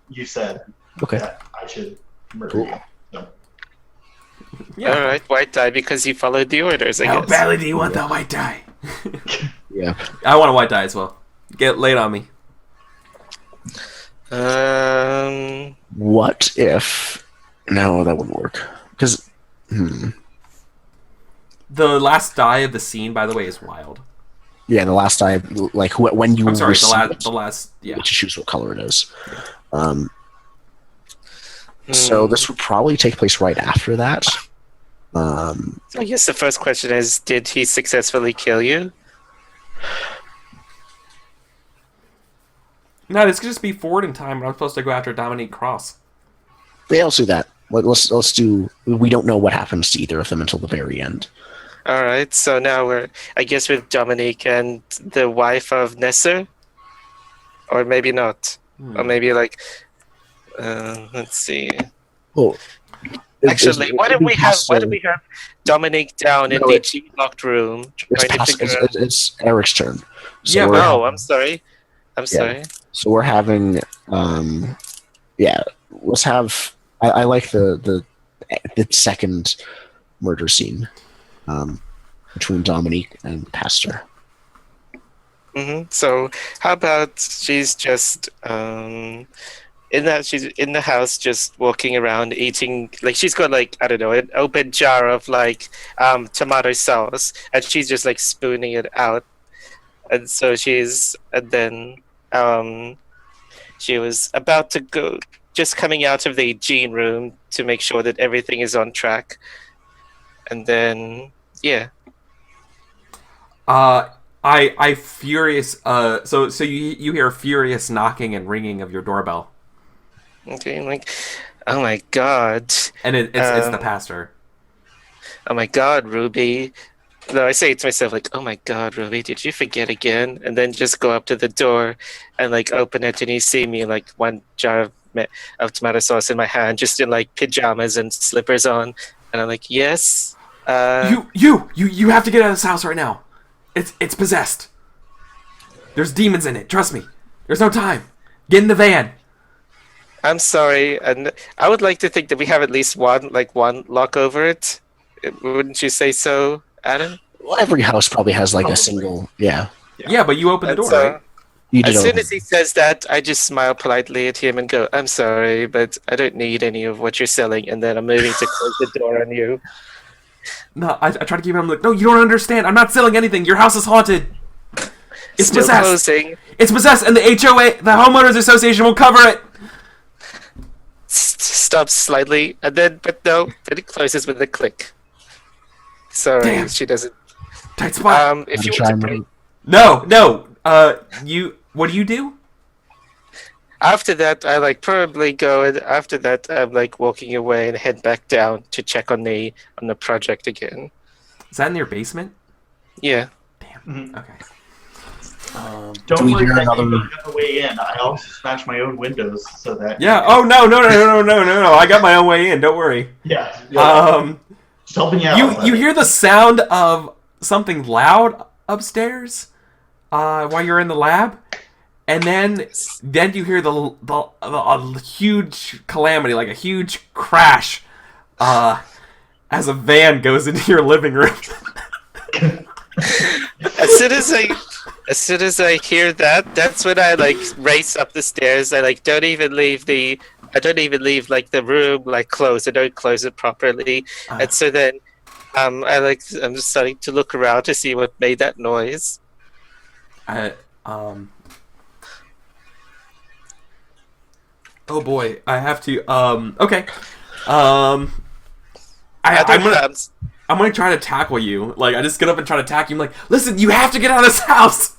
you said Okay. that I should murder Cool. you. So, Yeah. All right, white die because you followed the orders. I How guess. badly do you want that white die? Yeah. I want a white die as well. Get laid on me. What if? No, that wouldn't work. Because, The last die of the scene, by the way, is wild. yeah, the last time, like when you I'm sorry, receive it, the last, yeah. you get to choose what color it is. So this would probably take place right after that. I guess the first question is: did he successfully kill you? No, this could just be forward in time, but I'm supposed to go after Dominique Cross. Yeah, let's do that. Let's do. We don't know what happens to either of them until the very end. All right, so now we're, I guess, with Dominique and the wife of Nesser, or maybe not, or maybe like, let's see. Well, Actually, why don't we have Dominique down in No, the it- G-locked room It's, trying to past, figure out? it's Eric's turn. So Yeah, we're, Oh, I'm sorry. I'm sorry. so we're having. Yeah, let's have. I like the second murder scene between Dominique and Pastor. So how about she's just she's in the house just walking around eating, like she's got like, I don't know, an open jar of like tomato sauce, and she's just like spooning it out. And so she was about to go, just coming out of the gene room to make sure that everything is on track. And then yeah. I furious. So you hear furious knocking and ringing of your doorbell, Okay, like, oh my god. and it's the pastor. Oh my god, Ruby. No, I say to myself, like, oh my god, Ruby, did you forget again? And then just go up to the door and, like, open it, and you see me, like, one jar of tomato sauce in my hand, just in, like, pajamas and slippers on. And I'm like, yes? You have to get out of this house right now. It's possessed. There's demons in it. Trust me. There's no time. Get in the van. I'm sorry, and I would like to think that we have at least one lock over it. Wouldn't you say so, Adam? Well, every house probably has like a single. Yeah. Yeah, but you opened the And door, so, right? You did as soon open. as he says that, I just smile politely at him and go, I'm sorry, but I don't need any of what you're selling, and then I'm moving to close the door on you. No, I try to keep it. I'm like, no, you don't understand. I'm not selling anything. Your house is haunted. It's Still possessed. closing. It's possessed, and the HOA, the homeowners association, will cover it. Stops slightly, and then, but no, then it closes with a click. Sorry, Damn. she doesn't. Tight spot. If you Try want and to break, move. No. What do you do? after that, I like probably go, and after that, I'm like walking away and head back down to check on the project again. Is that in your basement? Yeah. Okay. Don't Do we worry, hear I another- have a way in. I always smash my own windows so that. Yeah. Oh no. I got my own way in. Don't worry. Yeah. Just helping you out. You hear the sound of something loud upstairs while you're in the lab, and then you hear a huge calamity, like a huge crash, as a van goes into your living room. As soon as I hear that, that's when I like race up the stairs. I like don't even leave like the room like closed. I don't close it properly. And so then I'm just starting to look around to see what made that noise. Oh boy, I have to. Okay. I'm gonna try to tackle you. Like, I just get up and try to attack you. I'm like, listen, you have to get out of this house.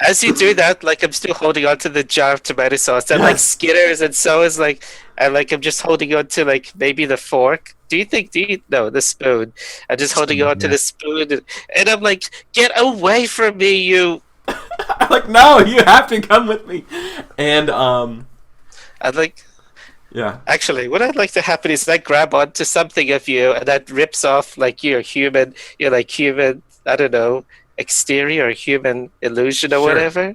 As you do that, like I'm still holding on to the jar of tomato sauce and like Yes. skitters, and so is like, and like I'm just holding on to like maybe the fork. No, the spoon. I'm just holding on to the spoon, and I'm like, get away from me, you. I'm like, no, you have to come with me. And I'd like. yeah. Actually, what I'd like to happen is I grab onto something of you, and that rips off like your human, I don't know, exterior or human illusion or Sure. whatever.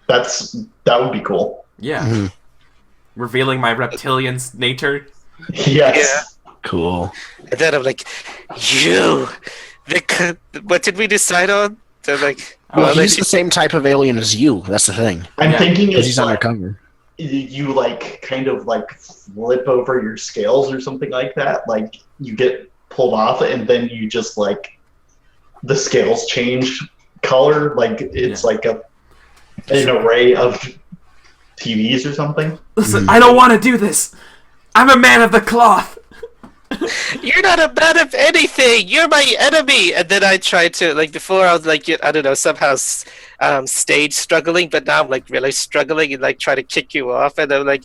That would be cool. Yeah. Mhm. Revealing my reptilian nature. Yes. Cool. And then I'm like, you. What did we decide on? They're like, Well, well, he's the same type of alien as you. That's the thing. I'm Yeah. thinking Because it's he's like, undercover. you like kind of like flip over your scales or something like that. Like you get pulled off and then you just like the scales change color. Like it's like an array of TVs or something. Listen, I don't want to do this. I'm a man of the cloth. you're not a man of anything. You're my enemy. And then I tried to like before I was like I don't know somehow stage struggling, but now I'm like really struggling and like try to kick you off. And I'm like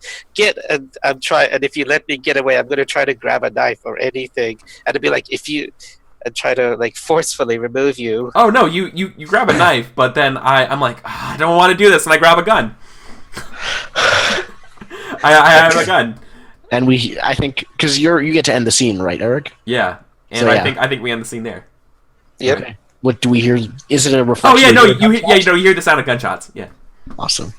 and I'm trying. And if you let me get away, I'm gonna try to grab a knife or anything. And it'd be like if you and try to like forcefully remove you. Oh no, you grab a knife, but then I'm like, I don't want to do this, and I grab a gun. I have a gun. And I think, because you get to end the scene, right, Eric? Yeah, and So, yeah. I think we end the scene there. Yep. Okay. What do we hear? Is it a Oh reflection? yeah, no, of your gunshots? you hear the sound of gunshots. Yeah. Awesome.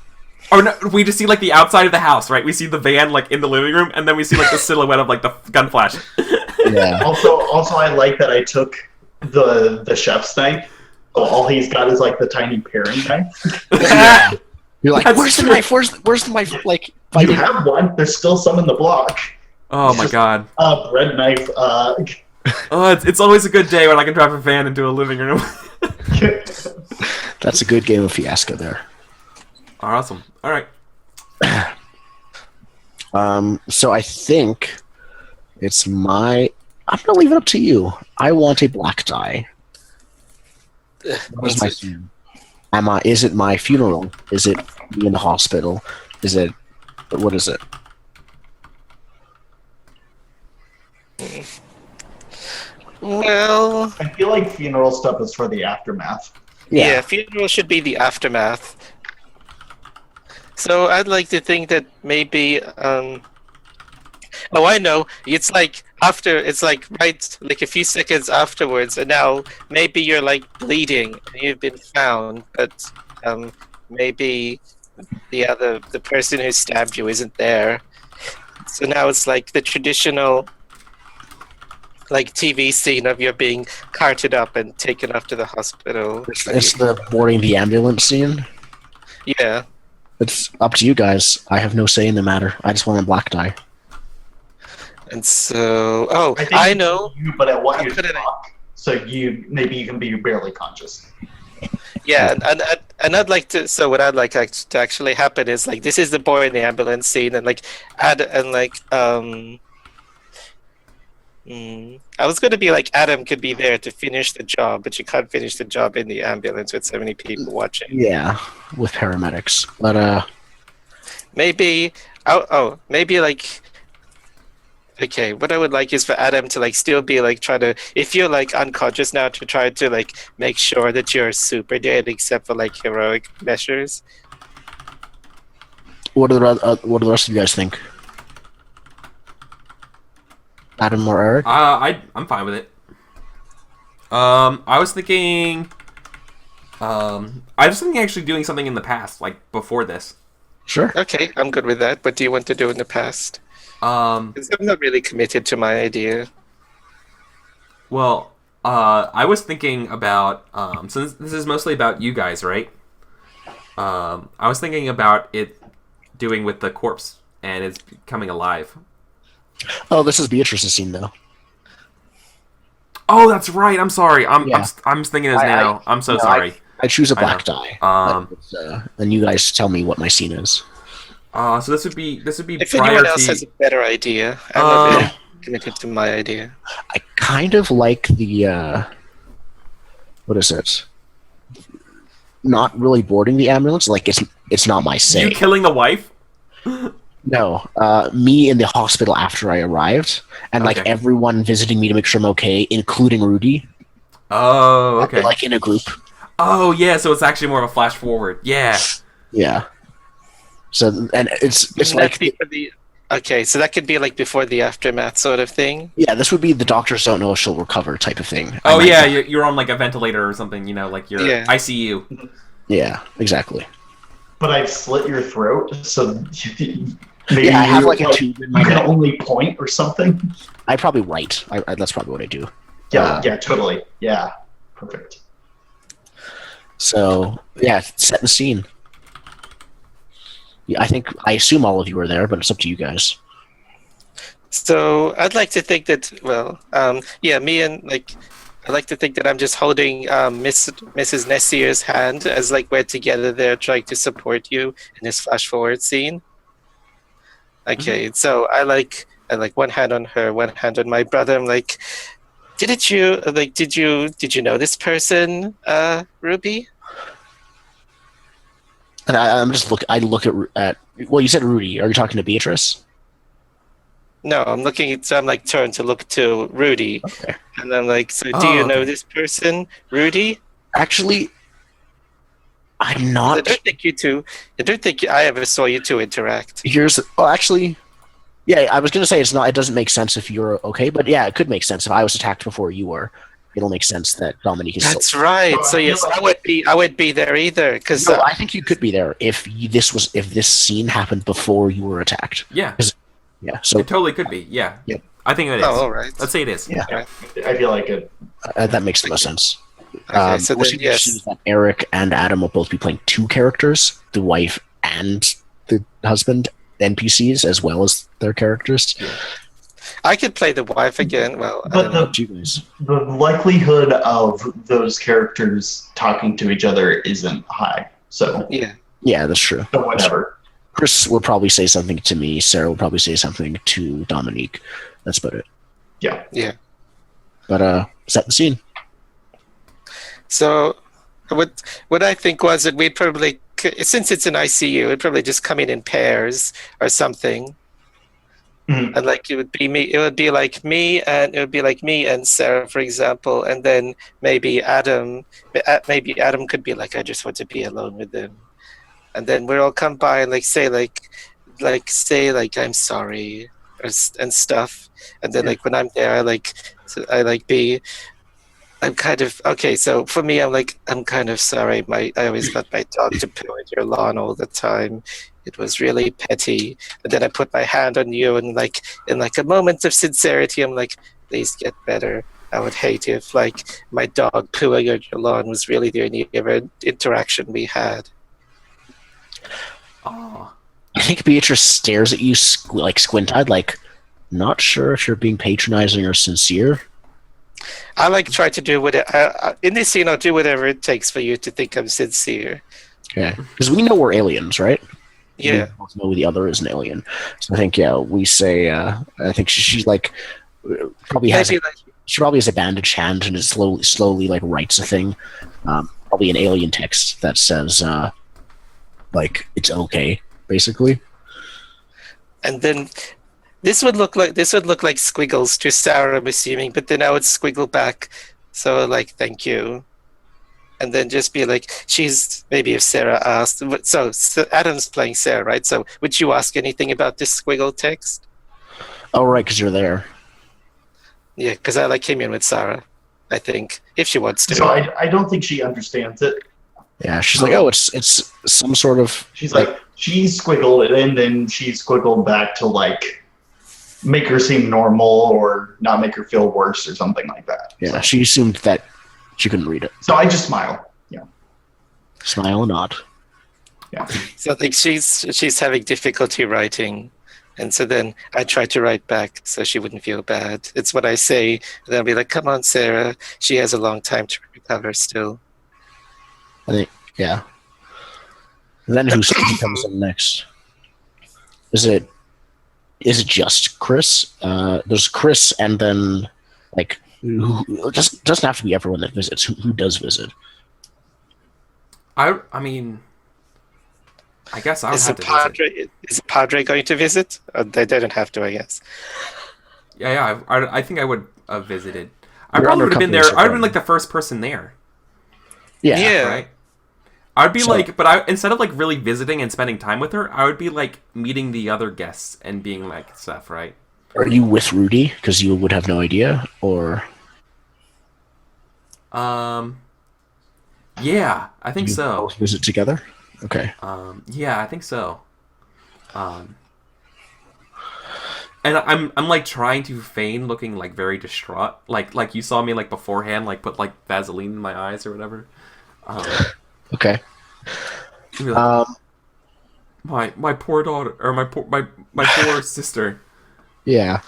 Or no, we just see like the outside of the house, right? We see the van like in the living room, and then we see like the silhouette of like the gun flash. Yeah. Also, I like that I took the chef's knife. So all he's got is like the tiny paring knife. Yeah. You're like, That's where's the true. knife? Where's the knife? Like, You fighting? have one. There's still some in the block. Oh my god. Bread knife. Oh, it's always a good day when I can drive a van into a living room. That's a good game of Fiasco there. Awesome. All right. So I think it's I'm gonna leave it up to you. I want a black die. What is my scene? Is it my funeral? Is it me in the hospital? What is it? Well, I feel like funeral stuff is for the aftermath. yeah, funeral should be the aftermath. So I'd like to think that maybe oh, I know. It's like after, it's like right, like a few seconds afterwards, and now maybe you're like bleeding and you've been found, but maybe the person who stabbed you isn't there. So now it's like the traditional like TV scene of you being carted up and taken off to the hospital. It's the boarding the ambulance scene. Yeah. It's up to you guys. I have no say in the matter. I just want a black die. And so, oh, think I know. You, but I want How you to could it- talk, so you can be barely conscious. Yeah, and I'd like to. So what I'd like to actually happen is like this is the boy in the ambulance scene, and like I was gonna be like Adam could be there to finish the job, but you can't finish the job in the ambulance with so many people watching. Yeah, with paramedics. But Maybe maybe like. Okay, what I would like is for Adam to like still be like trying to, if you're like unconscious now, to try to like make sure that you're super dead except for like heroic measures. what do the rest of you guys think? Adam or Eric? I'm fine with it. I was thinking actually doing something in the past, like before this. Sure. Okay, I'm good with that. What do you want to do in the past? 'Cause I'm not really committed to my idea. Well, I was thinking about since this is mostly about you guys, right? I was thinking about it doing with the corpse and it's coming alive. Oh, this is Beatrice's scene, though. Oh, that's right. I'm sorry. Yeah. I'm thinking this now. I'm so no, sorry. I choose a I black know. die. Then you guys tell me what my scene is. So this would be If prior anyone else to. has a better idea, I'm not really committed to my idea. I kind of like the what is it? Not really boarding the ambulance. Like it's not my say. You killing the wife? No, me in the hospital after I arrived, and like Okay. everyone visiting me to make sure I'm okay, including Rudy. Oh, okay. Like in a group. Oh, yeah. So it's actually more of a flash forward. Yeah. Yeah. So and it's Wouldn't like that be for the okay, so that could be like before the aftermath sort of thing. yeah, this would be the doctors don't know if she'll recover type of thing. I Oh, might yeah. die. You're on like a ventilator or something. You know, like your Yeah. ICU. Yeah, exactly. But I've slit your throat, so maybe Yeah, I have you, like a tube in my you can neck. only point or something. I probably write. That's probably what I do. Yeah, yeah, totally. Yeah, perfect. So yeah, set the scene. Yeah, I assume all of you are there, but it's up to you guys. So I'd like to think that me and like I like to think that I'm just holding Mrs. Nessier's hand as like we're together there trying to support you in this flash forward scene. Okay, so I like one hand on her, one hand on my brother. I'm like, did you know this person, Ruby? And I'm just I look at. Well, you said Rudy. Are you talking to Beatrice? No, I'm like turned to look to Rudy, Okay. and I'm like, so do Oh, you know okay. this person, Rudy? Actually, I'm I not. don't think I ever saw you two interact. Actually, yeah. I was gonna say it's not. It doesn't make sense if you're okay, but yeah, it could make sense if I was attacked before you were. It'll make sense that Dominique is. That's right. Oh, So I feel yes, like- I would be there either because No, I think you could be there if this scene happened before you were attacked. Yeah. Yeah. So It totally could be. Yeah. Yep. I think it is. oh, all right. Let's say it is. Yeah. I feel like it. that makes the most sense. Okay, so what's then interesting yes, is that Eric and Adam will both be playing two characters: the wife and the husband NPCs, as well as their characters. I could play the wife again. Well, I But don't know. Up to you guys. The likelihood of those characters talking to each other isn't high. So, Yeah, Yeah, that's true. so whatever. Chris will probably say something to me. Sarah will probably say something to Dominique. That's about it. Yeah. yeah. But set the scene. So what I think was that we'd probably, since it's an ICU, it'd probably just come in pairs or something. Mhm. And like it would be me. It would be like me, and it would be like me and Sarah, for example, and then maybe Adam. Maybe Adam could be like, I just want to be alone with them, and then we'll all come by and say like I'm sorry and stuff, and then like when I'm there, I like be. I'm kind of okay. So for me, I'm kind of sorry. I always got my dog to poo at your lawn all the time. It was really petty. And then I put my hand on you, and in like a moment of sincerity, I'm like, please get better. I would hate if like my dog pooing at your lawn was really the only ever interaction we had. Oh. I think Beatrice stares at you like squint-eyed, like not sure if you're being patronizing or sincere. I like try to do in this scene. I'll do whatever it takes for you to think I'm sincere. Okay, because we know we're aliens, right? Yeah. We both know the other is an alien. So I think we say. I think she's like probably has. Maybe like She probably has a bandaged hand and is slowly like writes a thing. Probably an alien text that says like it's okay, basically. and then this would look like squiggles to Sarah, I'm assuming, but then I would squiggle back. So like, thank you. And then just be like, she's maybe if Sarah asked. So Adam's playing Sarah, right? So would you ask anything about this squiggle text? Oh, right, because you're there. Yeah, because I like came in with Sarah, I think, if she wants to. So I don't think she understands it. Yeah, she's like, oh, it's some sort of. She's like, she squiggled it, and then she squiggled back to like make her seem normal or not make her feel worse or something like that. Yeah, So, she assumed that she couldn't read it. so I just smile. Yeah. Smile and nod. Yeah. So like she's having difficulty writing, and so then I try to write back so she wouldn't feel bad. It's what I say, and then I'll be like, "Come on, Sarah. She has a long time to recover still." I think, yeah. And then who comes in next? Is it just Chris? There's Chris, and then like who just doesn't have to be everyone that visits. Who does visit? I mean, I guess I would Is have the to visit. Padre? Is the Padre going to visit? They don't have to, I guess. Yeah. I think I would have visited. I You're probably under would have been company there. I would have been support. like the first person there, Yeah. right? I'd be So- like, but instead of like really visiting and spending time with her, I would be like meeting the other guests and being like stuff, right? Are you with Rudy? Because you would have no idea, or Yeah, I think you so. both visit together? Okay. Yeah, I think so. And I'm like trying to feign looking like very distraught, like you saw me like beforehand, like put like Vaseline in my eyes or whatever. Okay. Be like, my poor daughter or my poor sister. Yeah.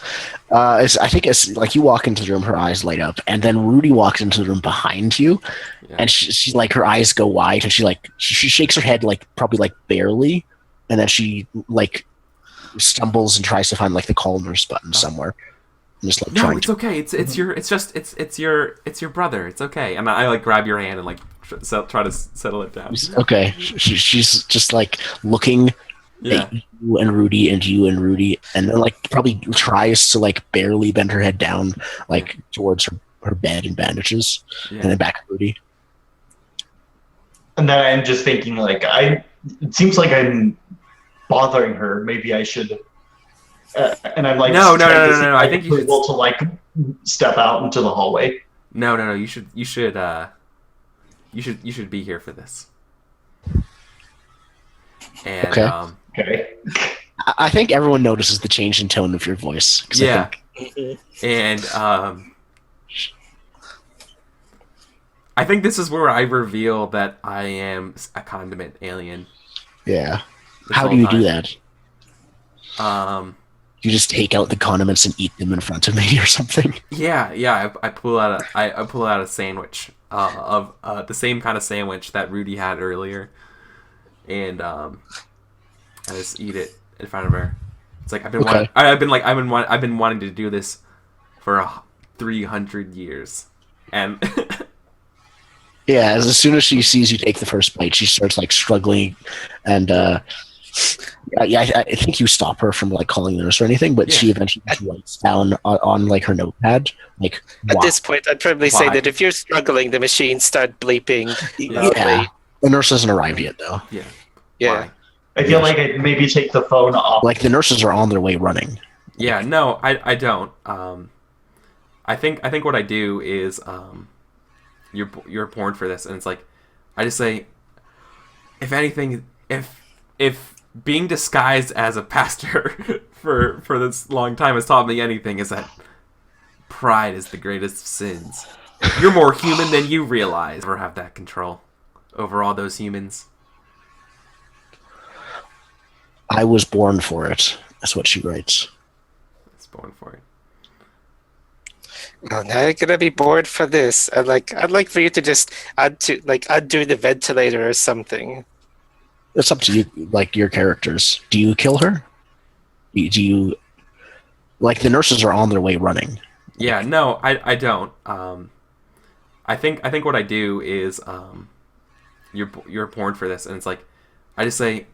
I think it's like you walk into the room, her eyes light up, and then Rudy walks into the room behind you, Yeah. and she like her eyes go wide, and she shakes her head like probably like barely, and then she like stumbles and tries to find like the call nurse button somewhere. And just like No, trying it's to. okay. It's your brother. It's okay. And I like grab your hand and like try to settle it down. Okay. She's just like looking Yeah. at you and Rudy and you and Rudy, and then like probably tries to like barely bend her head down like towards her bed and bandages, and Yeah. then back to Rudy. And then I'm just thinking, like, it seems like I'm bothering her. Maybe I should. And I'm like, No. trying to seek I think you should. approval to like step out into the hallway. No. You should be here for this. And Okay. Okay. I think everyone notices the change in tone of your voice. 'Cause I Yeah. think- And I think this is where I reveal that I am a condiment alien. yeah. this How whole do you time. do that? You just take out the condiments and eat them in front of me or something? Yeah. I pull out a sandwich of the same kind of sandwich that Rudy had earlier, and I just eat it in front of her. It's like I've been Okay. I've been wanting to do this for 300 years, and Yeah, as soon as she sees you take the first bite, she starts like struggling, and I think you stop her from like calling the nurse or anything, but Yeah. she eventually writes down on like her notepad, like At why. this point, I'd probably say Why? that if you're struggling, the machines start bleeping loudly. Yeah, the nurse hasn't arrived yet though. Yeah. Yeah. Why? I feel like I'd maybe take the phone off. Like the nurses are on their way running. Yeah. No, I don't. I think what I do is you're born for this, and it's like I just say, if anything, if being disguised as a pastor for this long time has taught me anything, is that pride is the greatest of sins. You're more human than you realize. Never have that control over all those humans. I was born for it. That's what she writes. It's born for it. Oh, now you're gonna be bored for this. I'd like for you to just undo the ventilator or something. It's up to you, like your characters. Do you kill her? Do you like the nurses are on their way running? Yeah, no, I don't. I think what I do is you're born for this, and it's like I just say,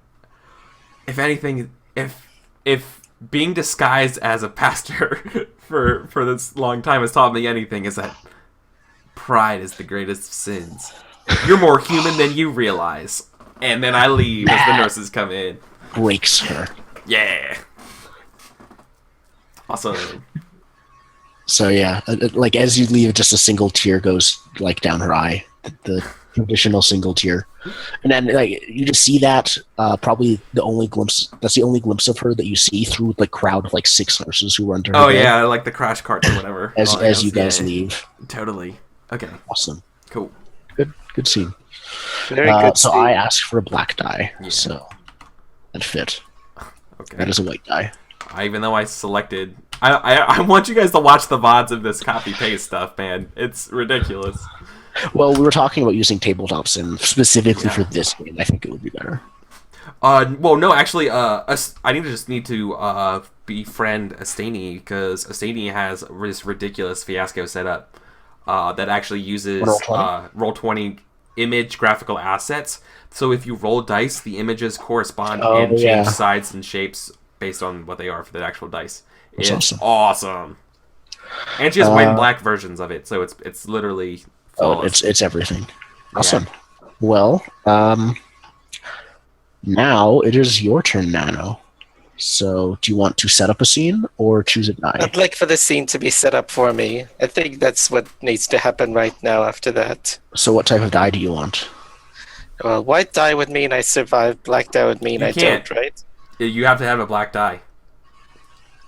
if anything, if being disguised as a pastor for this long time has taught me anything, is that pride is the greatest of sins. You're more human than you realize. And then I leave as the nurses come in. Breaks her. Yeah. Awesome. So yeah, like as you leave, just a single tear goes like down her eye, the traditional single tear, and then like you just see that probably the only glimpse. That's the only glimpse of her that you see through the crowd of like 6 nurses who run to her. Oh bed yeah, like the crash cart or whatever. as you guys leave. Totally. Okay. Awesome. Cool. Good scene. Very good. So scene. I asked for a black die. Yeah. So that fit. Okay. That is a white die. Even though I selected, I want you guys to watch the VODs of this copy paste stuff, man. It's ridiculous. Well, we were talking about using tabletops, and specifically Yeah. for this game, I think it would be better. Well, no, actually, I need to befriend Astani because Astani has this ridiculous Fiasco setup that actually uses Roll20 image graphical assets. So if you roll dice, the images correspond and change yeah. sides and shapes based on what they are for the actual dice. That's It's awesome. And she has white and black versions of it, so it's literally flawless. It's everything. Awesome. Well, now it is your turn, Nano. So, do you want to set up a scene or choose a die? I'd like for the scene to be set up for me. I think that's what needs to happen right now after that. So, what type of die do you want? Well, white die would mean I survive, black die would mean You I can't. don't, right? You have to have a black die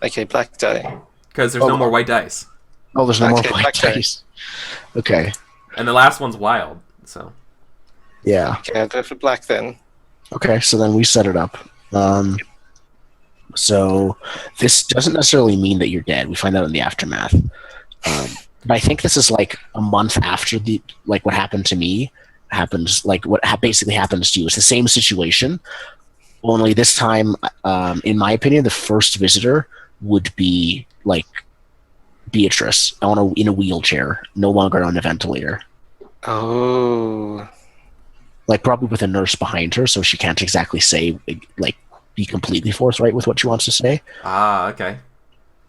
Okay, black die. because there's no more white dice, Oh, there's no more Okay, white black die. dice. Okay. and the last one's wild. So Yeah. Okay, I'll go for black then. Okay, so then we set it up. So this doesn't necessarily mean that you're dead. We find out in the aftermath. But I think this is like a month after what happened to me happens. Like what basically happens to you. It's the same situation, only this time, in my opinion, the first visitor would be like Beatrice in a wheelchair, no longer on a ventilator. Oh. Like probably with a nurse behind her, so she can't exactly say like be completely forthright with what she wants to say. okay.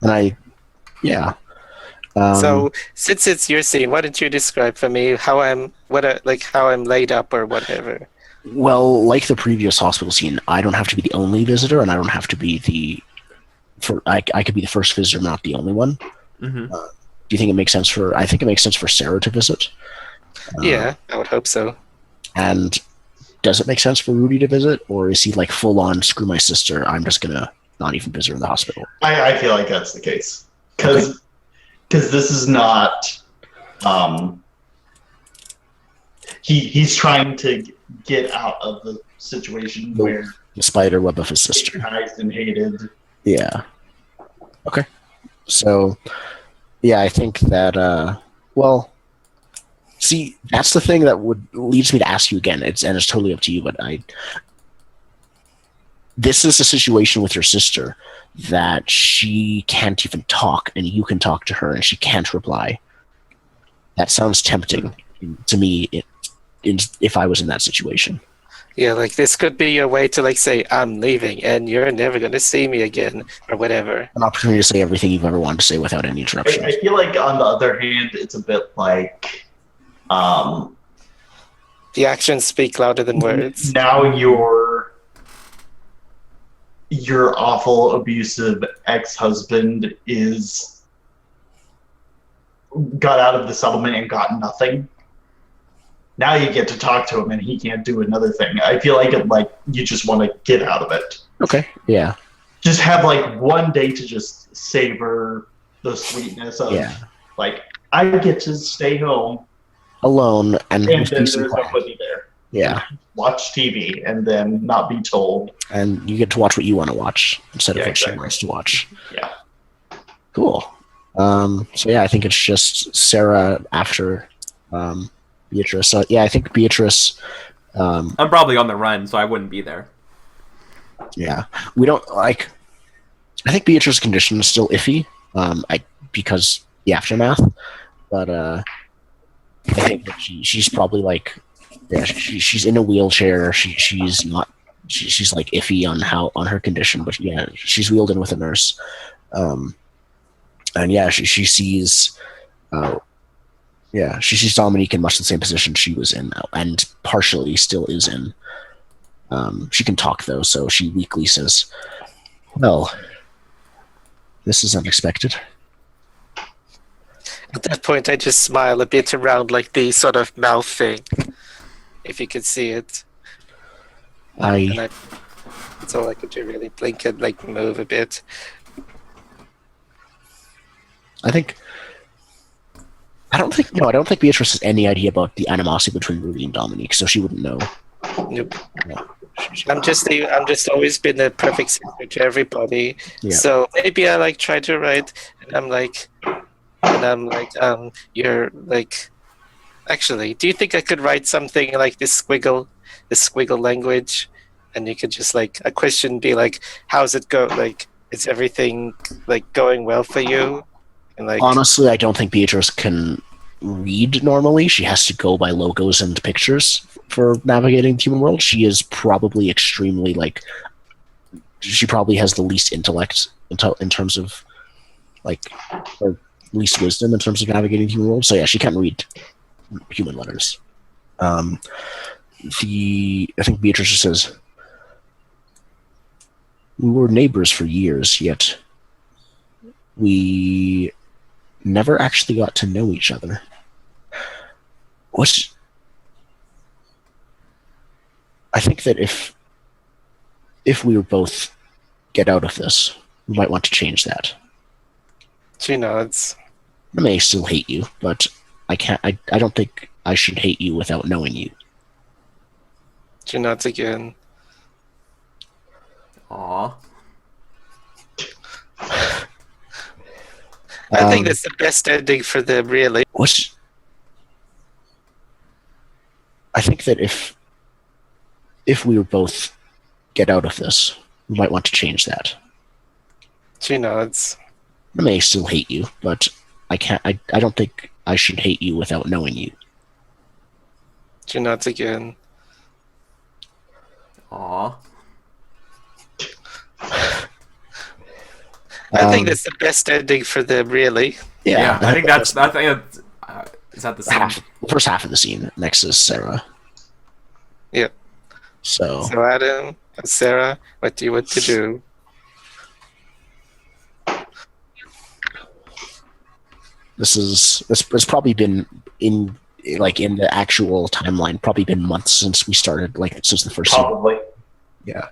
And yeah. So since it's your scene, why don't you describe for me how I'm laid up or whatever? Well, like the previous hospital scene, I don't have to be the only visitor, and I don't have to be I could be the first visitor, not the only one. Mm-hmm. Do you think it makes sense I think it makes sense for Sarah to visit. Yeah, I would hope so. And does it make sense for Rudy to visit, or is he like full on screw my sister? I'm just gonna not even visit her in the hospital. I feel like that's the case because this is not. He's trying to get out of the situation where The spider web of his sister. patronized and hated. Yeah. Okay. So, yeah, I think that. Well, see, that's the thing that leads me to ask you again. It's totally up to you, but this is a situation with your sister that she can't even talk, and you can talk to her, and she can't reply. That sounds tempting to me if I was in that situation. Yeah, like this could be your way to like say I'm leaving and you're never gonna see me again or whatever. An opportunity to say everything you've ever wanted to say without any I interruptions. feel like on the other hand, it's a bit like The actions speak louder than words. now your awful abusive ex-husband is got out of the settlement and got nothing. Now you get to talk to him and he can't do another thing. I feel like you just want to get out of it. Okay, yeah. Just have like one day to just savor the sweetness of like I get to stay home Alone and and with then peace and there's quiet. nobody there. Yeah, Watch TV and then not be told. and you get to watch what you want to watch instead of Yeah, what she exactly. wants to watch. Yeah. Cool. So yeah, I think it's just Sarah after Beatrice. So yeah, I think Beatrice. I'm probably on the run, so I wouldn't be there. Yeah, we don't like. I think Beatrice's condition is still iffy. Because the aftermath, but I think that she's probably like, yeah, she's in a wheelchair. She's not. She's like iffy on her condition, but yeah, she's wheeled in with a nurse. And yeah, she sees. She sees Dominique in much the same position she was in, and partially still is in. She can talk though, so she weakly says, "Well, this is unexpected." At that point, I just smile a bit around like the sort of mouth thing, if you could see it. And that's all I could do, really blink and like move a bit. I don't think Beatrice has any idea about the animosity between Ruby and Dominique, so she wouldn't know. Nope. No. I'm just always been a perfect sister to everybody. Yeah. So maybe I like try to write, and I'm like, you're like, actually, do you think I could write something like this squiggle language, and you could just like a question be like, how's it go? Like, is everything like going well for you? And like, Honestly, I don't think Beatrice can read normally. She has to go by logos and pictures for navigating the human world. She is probably extremely like. She probably has the least intellect in terms of like, or least wisdom in terms of navigating the human world. So yeah, she can't read human letters. I think Beatrice just says, "We were neighbors for years, yet we never actually got to know each other." I think that if we were both get out of this, we might want to change that. she nods. I may still hate you, but I can't. I don't think I should hate you without knowing you. She nods again. Aw. I think that's the best ending for them, really. I think that if we were both get out of this, we might want to change that. She nods. I may still hate you, but I can't. I don't think I should hate you without knowing you. She nods again. Aw. I think that's the best ending for them, really. Yeah, I think that's. Is that the same? the first half of the scene next is Sarah. Yep. So So Adam, Sarah, what do you want to do? it's probably been in the actual timeline, probably been months since we started, like since the first scene. Probably. Yeah.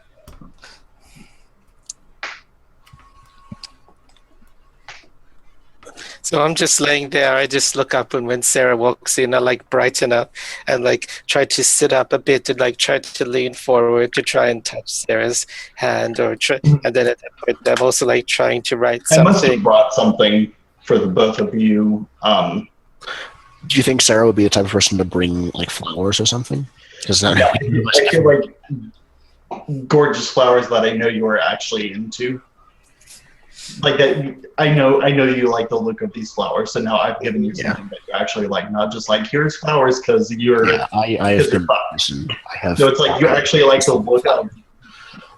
So I'm just laying there. I just look up, and when Sarah walks in, I like brighten up and like try to sit up a bit and like try to lean forward to try and touch Sarah's hand, and then at that point, I'm also like trying to write I must have something. brought something for the both of you. Do you think Sarah would be the type of person to bring like flowers or something? Because I feel like gorgeous flowers that I know you are actually into. like that. I know you like the look of these flowers, so now I've given you something that you actually like, not just like here's flowers because you're Yeah, I have been. Listen, I have. No, it's like you actually like the look of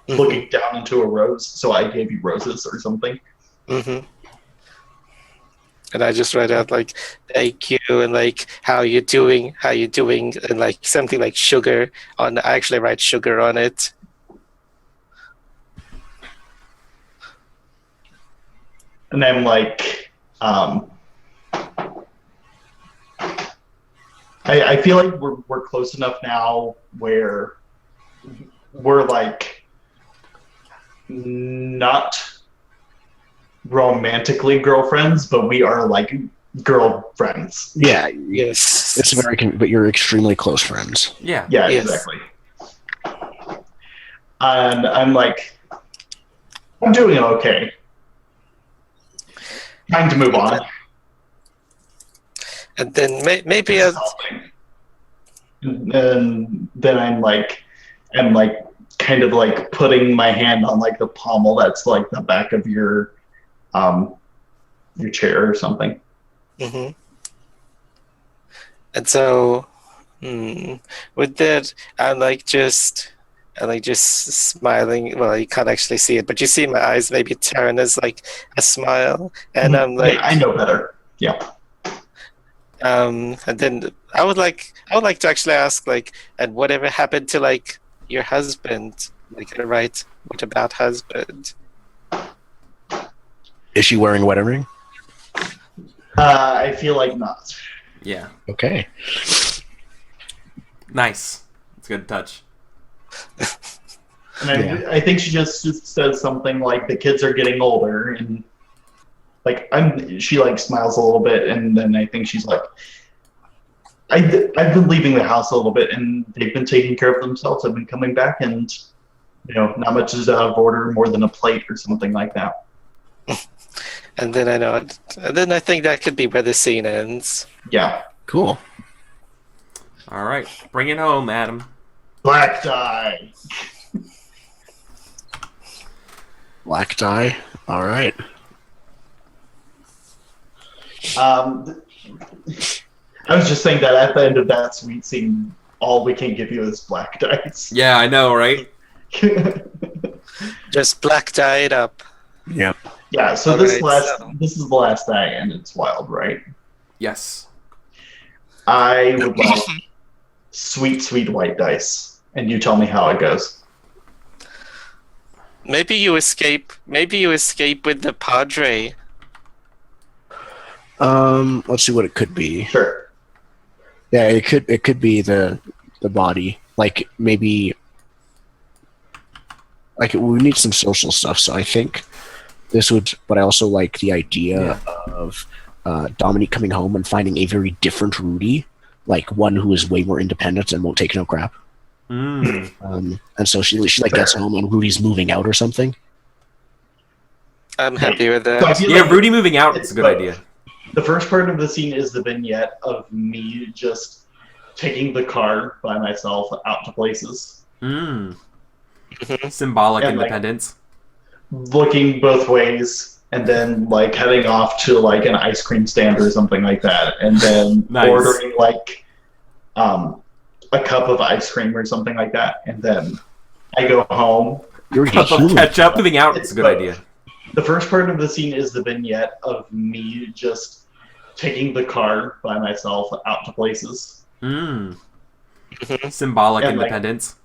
looking down into a rose, so I gave you roses or something. Mm-hmm. And I just write out like thank you and like how you doing, and like something like sugar on. I actually write sugar on it. And then like I feel like we're close enough now where we're like not romantically girlfriends, but we are like girlfriends. Yeah, Yes. it's very. But you're extremely close friends. Yeah. Yeah, Yes. exactly. And I'm like, I'm doing okay. Time to move on. And then maybe This is helping. And then I'm like kind of like putting my hand on like the pommel that's like the back of your chair or something. Mm-hmm. And so, with that, I'm like just smiling. Well, you can't actually see it, but you see my eyes maybe turn as like a smile, and I'm like, yeah, I know better. Yeah. and then I would like to actually ask like, and whatever happened to like your husband? Like, right? What about husband? Is she wearing a wedding ring? I feel like not. Yeah. Okay. Nice. It's a good touch. And I think she just says something like the kids are getting older, and like she like smiles a little bit, and then I think she's like, I've been leaving the house a little bit, and they've been taking care of themselves. I've been coming back, and not much is out of order, more than a plate or something like that. And then and then I think that could be where the scene ends. Yeah. Cool. All right. Bring it home, Adam. Black die. Black die. All right. I was just saying that at the end of that sweet scene, all we can give you is black dice. Yeah, I know, right? Just black dyed up. Yep. Yeah, so this is the last die, and it's wild, right? Yes. I would like sweet, sweet white dice, and you tell me how it goes. Maybe you escape. Maybe you escape with the Padre. Let's see what it could be. Sure. Yeah, it could be the body. Like maybe like we need some social stuff, so I think this would, but I also like the idea of Dominique coming home and finding a very different Rudy, like one who is way more independent and won't take no crap. And so she like gets home and Rudy's moving out or something. I'm happy with So I that. feel Yeah, like Rudy moving out is a good idea. the first part of the scene is the vignette of me just taking the car by myself out to places. Symbolic And, like, independence. looking both ways, and then like heading off to like an ice cream stand or something like that, and then Nice. ordering like a cup of ice cream or something like that, and then I go home. You're Cup of human. ketchup moving out is a good idea. The first part of the scene is the vignette of me just taking the car by myself out to places. Symbolic And, like, independence.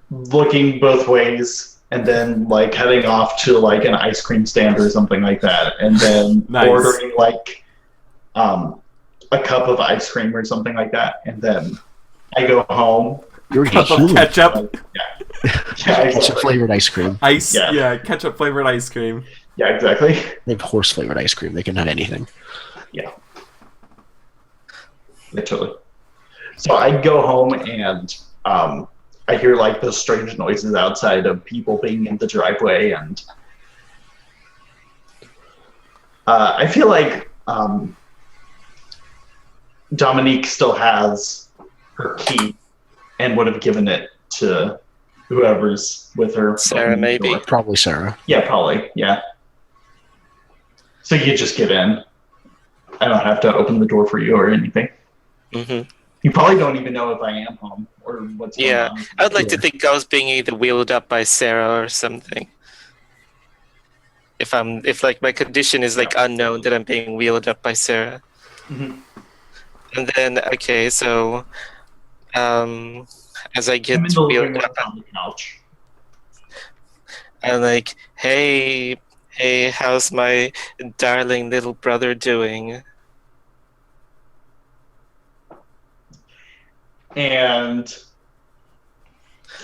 Looking both ways, and then like heading off to like an ice cream stand or something like that, and then Nice. ordering like a cup of ice cream or something like that, and then I go home. You're Cup of human. ketchup. Ketchup flavored ice cream. Ice. Yeah. Yeah, ketchup flavored ice cream. Yeah, exactly. They have horse flavored ice cream. They can have anything. Yeah, literally. So I'd go home, and I hear like the strange noises outside of people being in the driveway, and I feel like Dominique still has her key and would have given it to whoever's with her. Sarah, maybe. Probably Sarah. Yeah, probably. Yeah. So you just get in. I don't have to open the door for you or anything. Mm-hmm. You probably don't even know if I am home or what's going Yeah, on. I'd like to think I was being either wheeled up by Sarah or something. If like my condition is like unknown, that I'm being wheeled up by Sarah. Mm-hmm. And then so as I I'm get in the living wheeled room up, on the couch. I'm like, hey, how's my darling little brother doing? And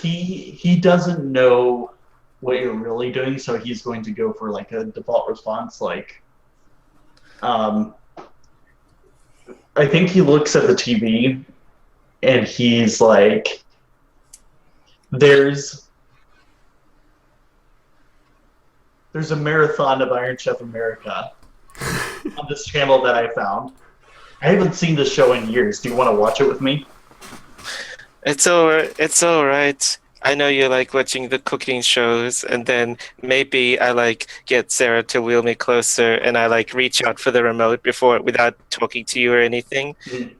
he doesn't know what you're really doing, so he's going to go for like a default response, like I think he looks at the TV and he's like, there's a marathon of Iron Chef America on this channel that I found. I haven't seen this show in years. Do you want to watch it with me? It's all right. I know you like watching the cooking shows, and then maybe I like get Sarah to wheel me closer, and I like reach out for the remote without talking to you or anything. Mm.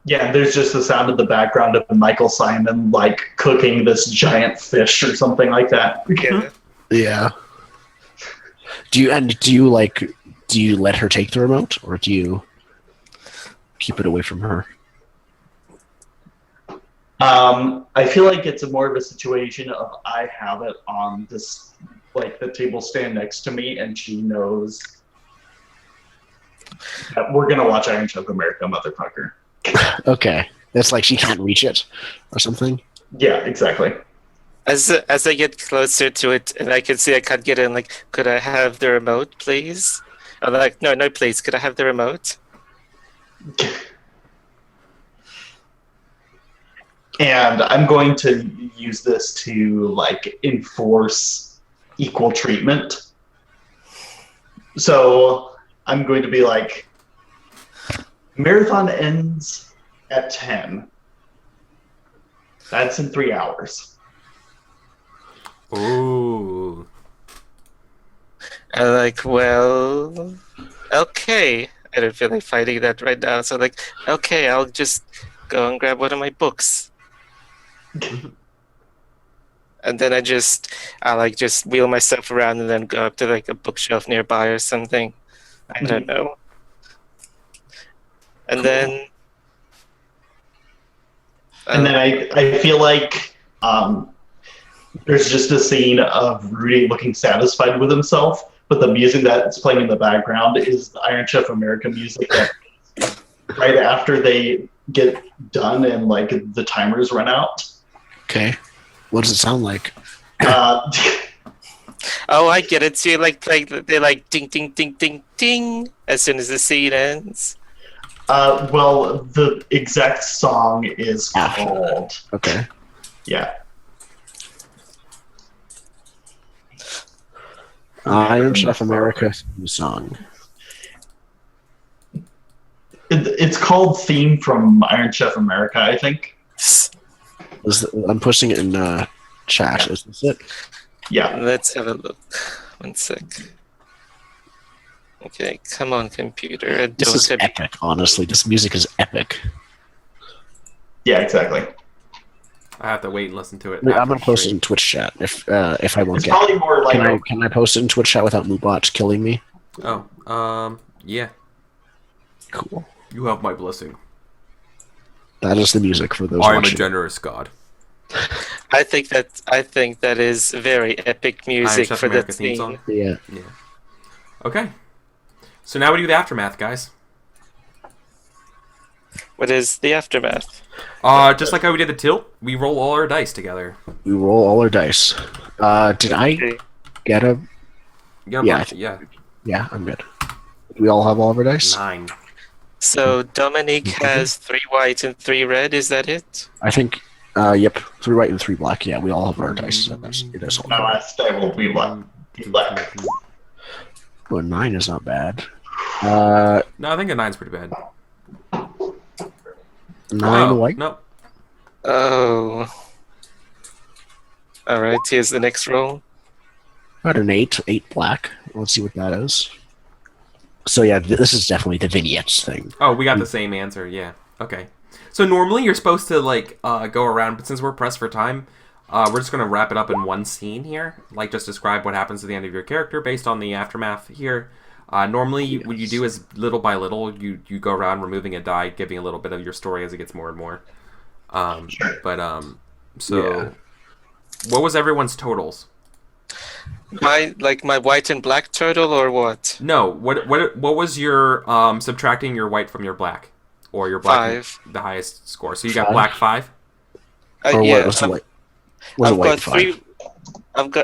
Yeah, there's just the sound in the background of Michael Simon like cooking this giant fish or something like that. Yeah. Yeah. Do you let her take the remote, or do you keep it away from her? I feel like it's more of a situation of I have it on this, like the table stand next to me, and she knows that we're gonna watch Iron Chef America, motherfucker. Okay, it's like she can't reach it, or something. Yeah, exactly. As I get closer to it, and I can see I can't get in, like, could I have the remote, please? I'm like, no, please, could I have the remote? And I'm going to use this to like enforce equal treatment. So I'm going to be like, marathon ends at 10. That's in 3 hours. Ooh. I'm like, well, okay. I don't feel like fighting that right now. So like, okay, I'll just go and grab one of my books. And then I just wheel myself around and then go up to like a bookshelf nearby or something. I don't know. And then And then I feel like there's just a scene of Rudy looking satisfied with himself, but the music that's playing in the background is the Iron Chef America music that right after they get done and like the timers run out. Okay, what does it sound like? oh, I get it. So you like they like ding ding ding ding ding as soon as the scene ends. Well, the exact song is called. Okay. Yeah. Iron Chef America theme song. It's called Theme from Iron Chef America, I think. I'm posting it in chat. Is this it? Yeah. Let's have a look. One sec. Okay, come on, computer. This is epic, honestly. This music is epic. Yeah, exactly. I have to wait and listen to it. I'm gonna post it in Twitch chat if I won't It's get. probably more like. Can I post it in Twitch chat without Moobot killing me? Oh, yeah. Cool. You have my blessing. That is the music for those. I am a watching. generous god. I think that is very epic music for the theme song. Yeah. Yeah. Okay. So now we do the aftermath, guys. What is the aftermath? Just like how we did the tilt, we roll all our dice together. We roll all our dice. Did I get a? Yeah. Yeah, I'm good. We all have all of our dice. 9. So Dominique has 3 white and 3 red. Is that it? I think. Yep. 3 white and 3 black. Yeah, we all have our dice. It is all. My last day will be black. Well, 9 is not bad. No, I think a 9's pretty bad. 9 white. No. Oh. All right. Here's the next roll. got an 8 black. Let's see what that is. So yeah, this is definitely the vignettes thing. Oh, we got the same answer. Yeah. Okay. So normally you're supposed to like go around, but since we're pressed for time, we're just gonna wrap it up in one scene here. Like just describe what happens at the end of your character based on the aftermath here. Normally, what you do is little by little, you go around removing a die, giving a little bit of your story as it gets more and more. So what was everyone's totals? My white and black total or what? No, what was your subtracting your white from your black, or your black 5. the highest score? So you got 5? black 5. Or Yeah, what was the white? Was I've it white got 5? 3.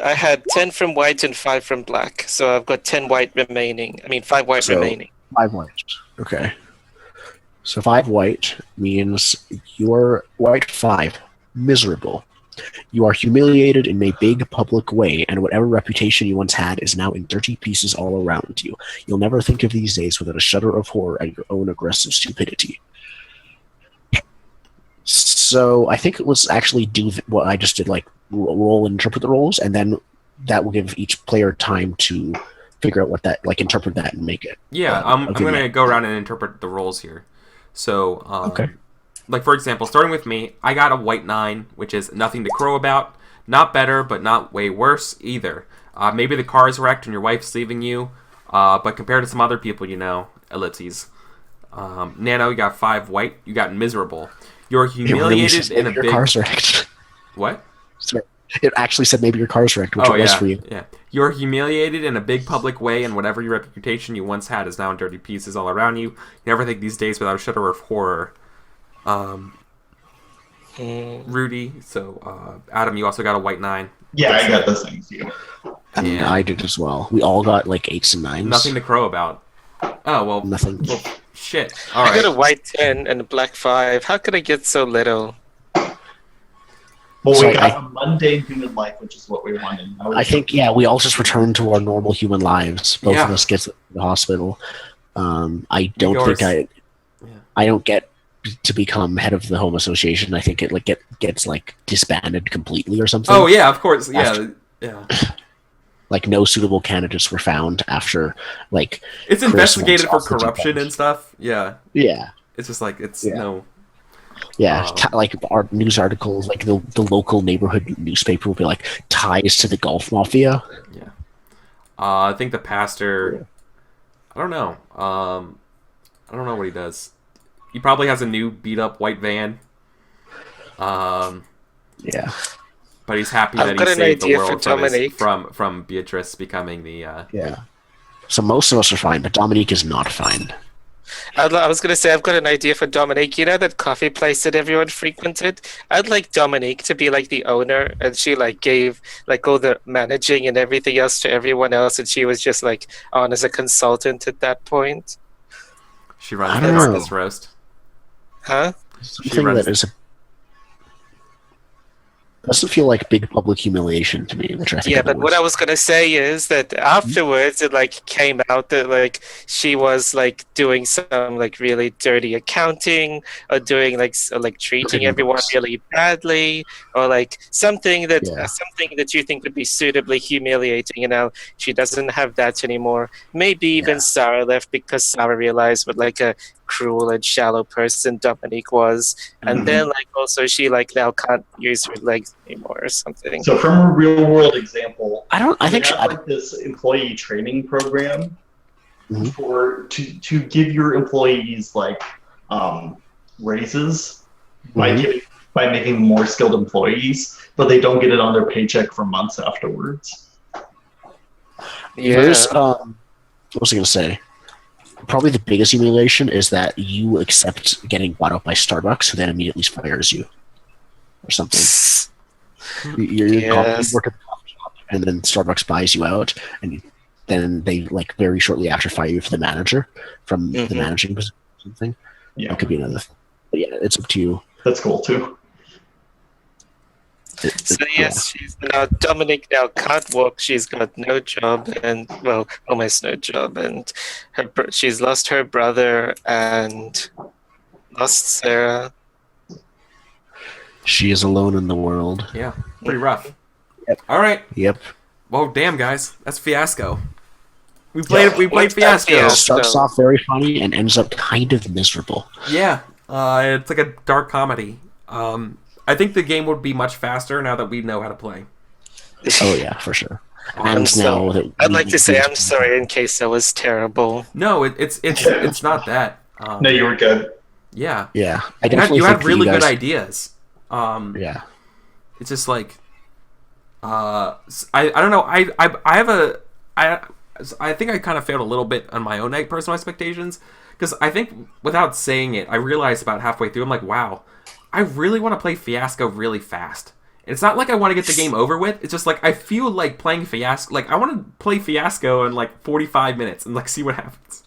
I had 10 from white and 5 from black, so I've got 10 white remaining. I mean 5 white remaining. 5 white. Okay. So 5 white means you're white 5. Miserable. You are humiliated in a big public way, and whatever reputation you once had is now in dirty pieces all around you. You'll never think of these days without a shudder of horror at your own aggressive stupidity. So I think let's actually do what I just did, like roll and interpret the roles, and then that will give each player time to figure out what that, like interpret that and make it. Yeah, I'm going to go around and interpret the roles here. So, Okay. Like for example, starting with me, I got a white 9, which is nothing to crow about. Not better, but not way worse either. Maybe the car is wrecked and your wife's leaving you, but compared to some other people, ellipses. Nano, you got 5 white. You got miserable. You're humiliated in a your big. car's wrecked. What? Sorry. It actually said maybe your car's wrecked, which it was for you. Yeah. You're humiliated in a big public way, and whatever your reputation you once had is now in dirty pieces all around you. You never think these days without a shudder of horror. Rudy, so Adam, you also got a white 9. Yeah, I got the same too. And Yeah. I did as well. We all got like 8s and 9s. Nothing to crow about. Oh, well. Nothing. Well, shit. All I got a right. white 10 and a black 5. How could I get so little? Well, So we got I- a mundane human life, which is what we wanted. Now I think, yeah, we all just returned to our normal human lives. Both Yeah. of us get to the hospital. I don't Yours- think Yeah. I don't get to become head of the home association. I think it like gets like disbanded completely or something. Oh, yeah, of course. Yeah. After- Yeah. Like no suitable candidates were found after like It's Chris investigated for wants off the corruption deep end. and stuff. Yeah. yeah. It's just like, it's Yeah. no. Yeah, Oh. like our news articles, like the local neighborhood newspaper will be like ties to the golf mafia. Yeah. I think the pastor. I don't know. I don't know what he does. He probably has a new beat up white van. Yeah, But he's happy I've that got he an saved the idea for world from, Dominique. from Beatrice becoming the. yeah. So most of us are fine, but Dominique is not fine. I was gonna say I've got an idea for Dominique. You know that coffee place that everyone frequented? I'd like Dominique to be like the owner, and she like gave like all the managing and everything else to everyone else, and she was just like on as a consultant at that point. She runs I the don't know. darkness roast. Huh? Something runs- that is doesn't feel like big public humiliation to me, which I think. Yeah, it but what was. I was gonna say is that afterwards it like came out that like she was like doing some like really dirty accounting or doing like treating Dirty everyone books. really badly or like something that Yeah. something that you think would be suitably humiliating. And now she doesn't have that anymore. Maybe even Yeah. Sarah left because Sarah realized what like a cruel and shallow person Dominique was, and Mhm. then like also she like now can't use her legs anymore or something. So, from a real world example, I think we she, have like this employee training program Mhm. to give your employees like raises by Mhm. by making them more skilled employees, but they don't get it on their paycheck for months afterwards. Yeah. there's what was I gonna say? Probably the biggest humiliation is that you accept getting bought out by Starbucks, who then immediately fires you, or something. You're Yes. you work at the coffee shop, and then Starbucks buys you out, and then they like very shortly after fire you for the manager from the Mhm. managing position or something. Yeah, That could be another thing. But yeah, it's up to you. that's cool too. So yes, she's now Dominique now can't walk. She's got no job and well, almost no job, and she's lost her brother and lost Sarah. She is alone in the world. Yeah, pretty rough. Yep. All right. Yep. Well, damn, guys, that's Fiasco. We played Fiasco. It starts off very funny and ends up kind of miserable. Yeah, it's like a dark comedy. I think the game would be much faster now that we know how to play. Oh yeah, for sure. I'd like to say I'm sorry in case that was terrible. No, it's not that. No, you were good. Yeah. Yeah, You had really good ideas. Yeah. It's just like, I don't know. I think I kind of failed a little bit on my own personal expectations, because I think without saying it, I realized about halfway through, I'm like, wow, I really want to play Fiasco really fast. And it's not like I want to get the game over with. It's just like I feel like playing Fiasco. Like I want to play Fiasco in like 45 minutes and like see what happens.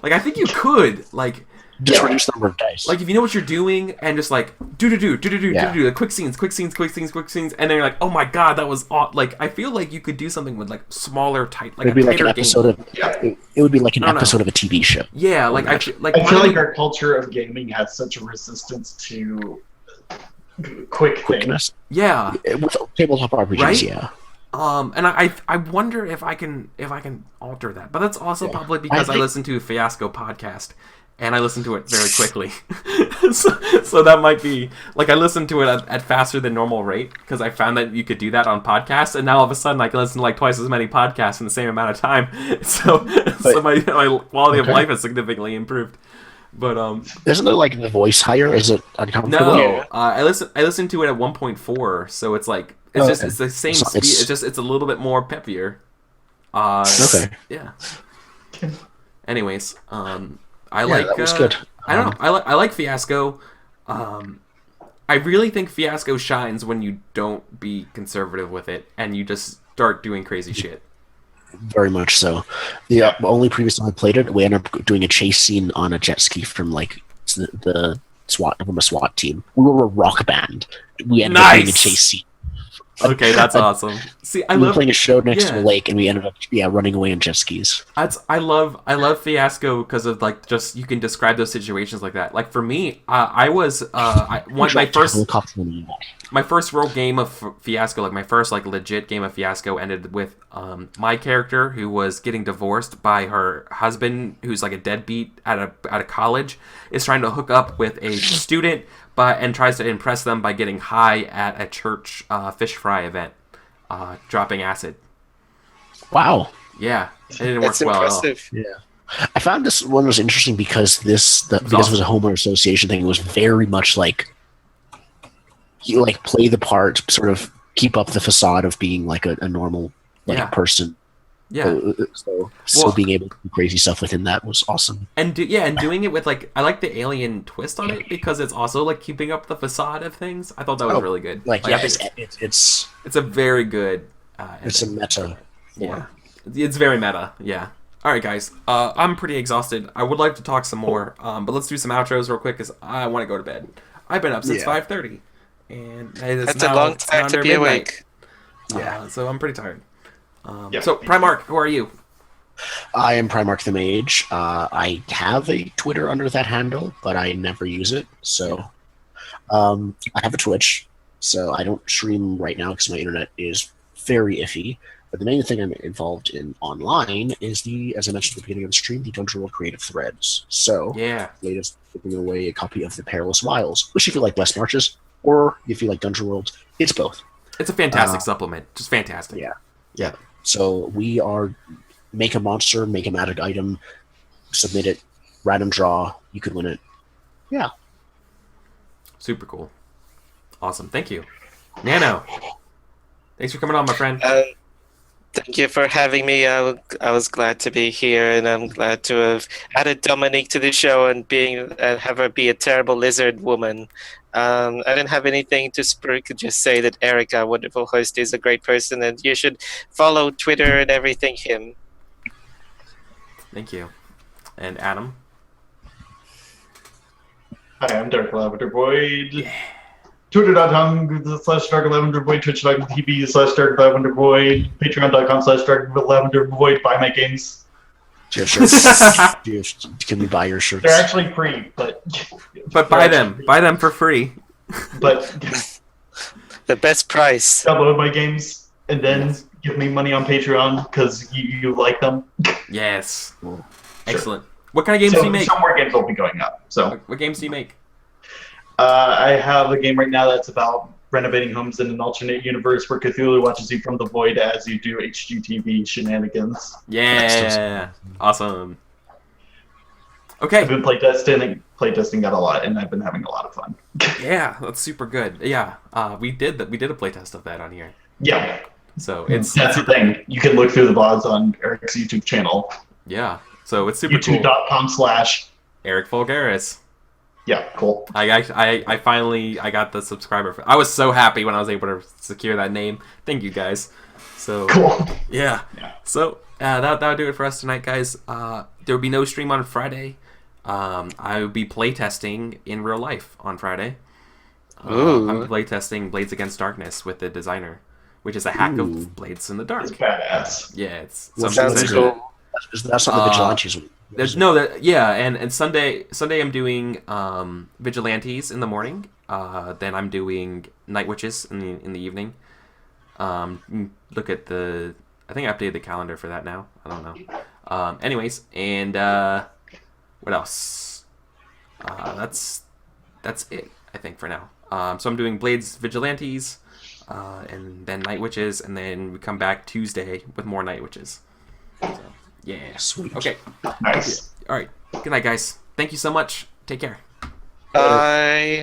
Like I think you could like. Just reduce the number of dice. Like if you know what you're doing and just like do the quick scenes, and then you're like, oh my god, that was like I feel like you could do something with like smaller tight, like it'd be like an episode of it would be like an episode of a TV show. Yeah, like I feel like our culture of gaming has such a resistance to quickness. Things. Yeah, With tabletop RPGs, right? Yeah. And I wonder if I can alter that, but that's also probably because I listen to a Fiasco podcast. And I listened to it very quickly. so that might be... Like, I listened to it at faster than normal rate, because I found that you could do that on podcasts, and now all of a sudden I can listen to, like, twice as many podcasts in the same amount of time. So my quality of life has significantly improved. But, Isn't it, like, the voice higher? Is it uncomfortable? No. I listened to it at 1.4, so it's, like... It's the same speed. It's a little bit more peppier. Okay. Yeah. Anyways, I Yeah, like. That was good. I don't know. I like Fiasco. I really think Fiasco shines when you don't be conservative with it and you just start doing crazy shit. Very much so. The only previous time I played it, we ended up doing a chase scene on a jet ski from like the SWAT team. We were a rock band. We ended up doing a chase scene. Okay, that's awesome. See, we were playing a show next to a lake, and we ended up running away in jet skis. I love Fiasco because of like just you can describe those situations like that. Like for me, my first real game of Fiasco, like my first like legit game of Fiasco, ended with my character who was getting divorced by her husband, who's like a deadbeat at a college, is trying to hook up with a student. And tries to impress them by getting high at a church fish fry event, dropping acid. Wow. Yeah, it didn't work well at all. Yeah, I found this one was interesting because it was a homeowner association thing. It was very much like you like play the part, sort of keep up the facade of being like a normal person. Yeah. So being able to do crazy stuff within that was awesome. And doing it with like I like the alien twist on it because it's also like keeping up the facade of things. I thought that was really good. It's a very good. It's a meta. Yeah, it's very meta. Yeah. All right, guys. I'm pretty exhausted. I would like to talk some more, but let's do some outros real quick because I want to go to bed. I've been up since 5:30, and that's a long time to be awake. Yeah. So I'm pretty tired. So, Primarch, who are you? I am Primarch the Mage. I have a Twitter under that handle, but I never use it. So, I have a Twitch. So I don't stream right now because my internet is very iffy. But the main thing I'm involved in online is as I mentioned at the beginning of the stream, the Dungeon World Creative Threads. So, latest giving away a copy of the Perilous Wilds, which if you like Blessed Marches, or if you like Dungeon World, it's both. It's a fantastic supplement. Just fantastic. Yeah. So we are make a monster, make a magic item, submit it, random draw, you could win it. Yeah. Super cool. Awesome. Thank you. Nano. Thanks for coming on, my friend. Thank you for having me. I was glad to be here, and I'm glad to have added Dominique to the show and have her be a terrible lizard woman. I didn't have anything to speak. Just say that Eric, a wonderful host, is a great person, and you should follow Twitter and everything him. Thank you. And Adam? Hi, I'm Dark Lavender Void. Yeah. Twitter.com/Dark Lavender Void, Twitch.tv/Dark Lavender Void, Patreon.com/Dark Lavender Void. Buy my games. Do you have shirts? Can we buy your shirts? They're actually free, but buy them. Buy them for free. But the best price. Download my games and then give me money on Patreon because you like them. Yes. Cool. Excellent. What kind of games do you make? Some more games will be going up. So What games do you make? I have a game right now that's about renovating homes in an alternate universe where Cthulhu watches you from the void as you do HGTV shenanigans. Yeah. Awesome. I've Okay. been playtesting that a lot, and I've been having a lot of fun. Yeah, that's super good. Yeah. We did a playtest of that on here. Yeah, So it's that's the thing. You can look through the VODs on Eric's YouTube channel. yeah. So it's super cool. YouTube.com/ EricVulgaris. Yeah, cool. I finally got the subscriber. I was so happy when I was able to secure that name. Thank you guys. So Cool. yeah. Yeah. So that'll do it for us tonight, guys. There will be no stream on Friday. I will be playtesting in real life on Friday. I'm playtesting Blades Against Darkness with the designer, which is a hack of Blades in the Dark. It's badass. Yeah, it's Well, something Sounds that- cool. That's not the Vigilantes. There's no that yeah, and Sunday I'm doing Vigilantes in the morning. Then I'm doing Night Witches in the evening. Look at the I think I updated the calendar for that now. I don't know. Anyways, and what else? That's it I think for now. So I'm doing Blades Vigilantes, and then Night Witches, and then we come back Tuesday with more Night Witches. So, yeah. Sweet. Okay. Nice. All right. Good night, guys. Thank you so much. Take care. Bye.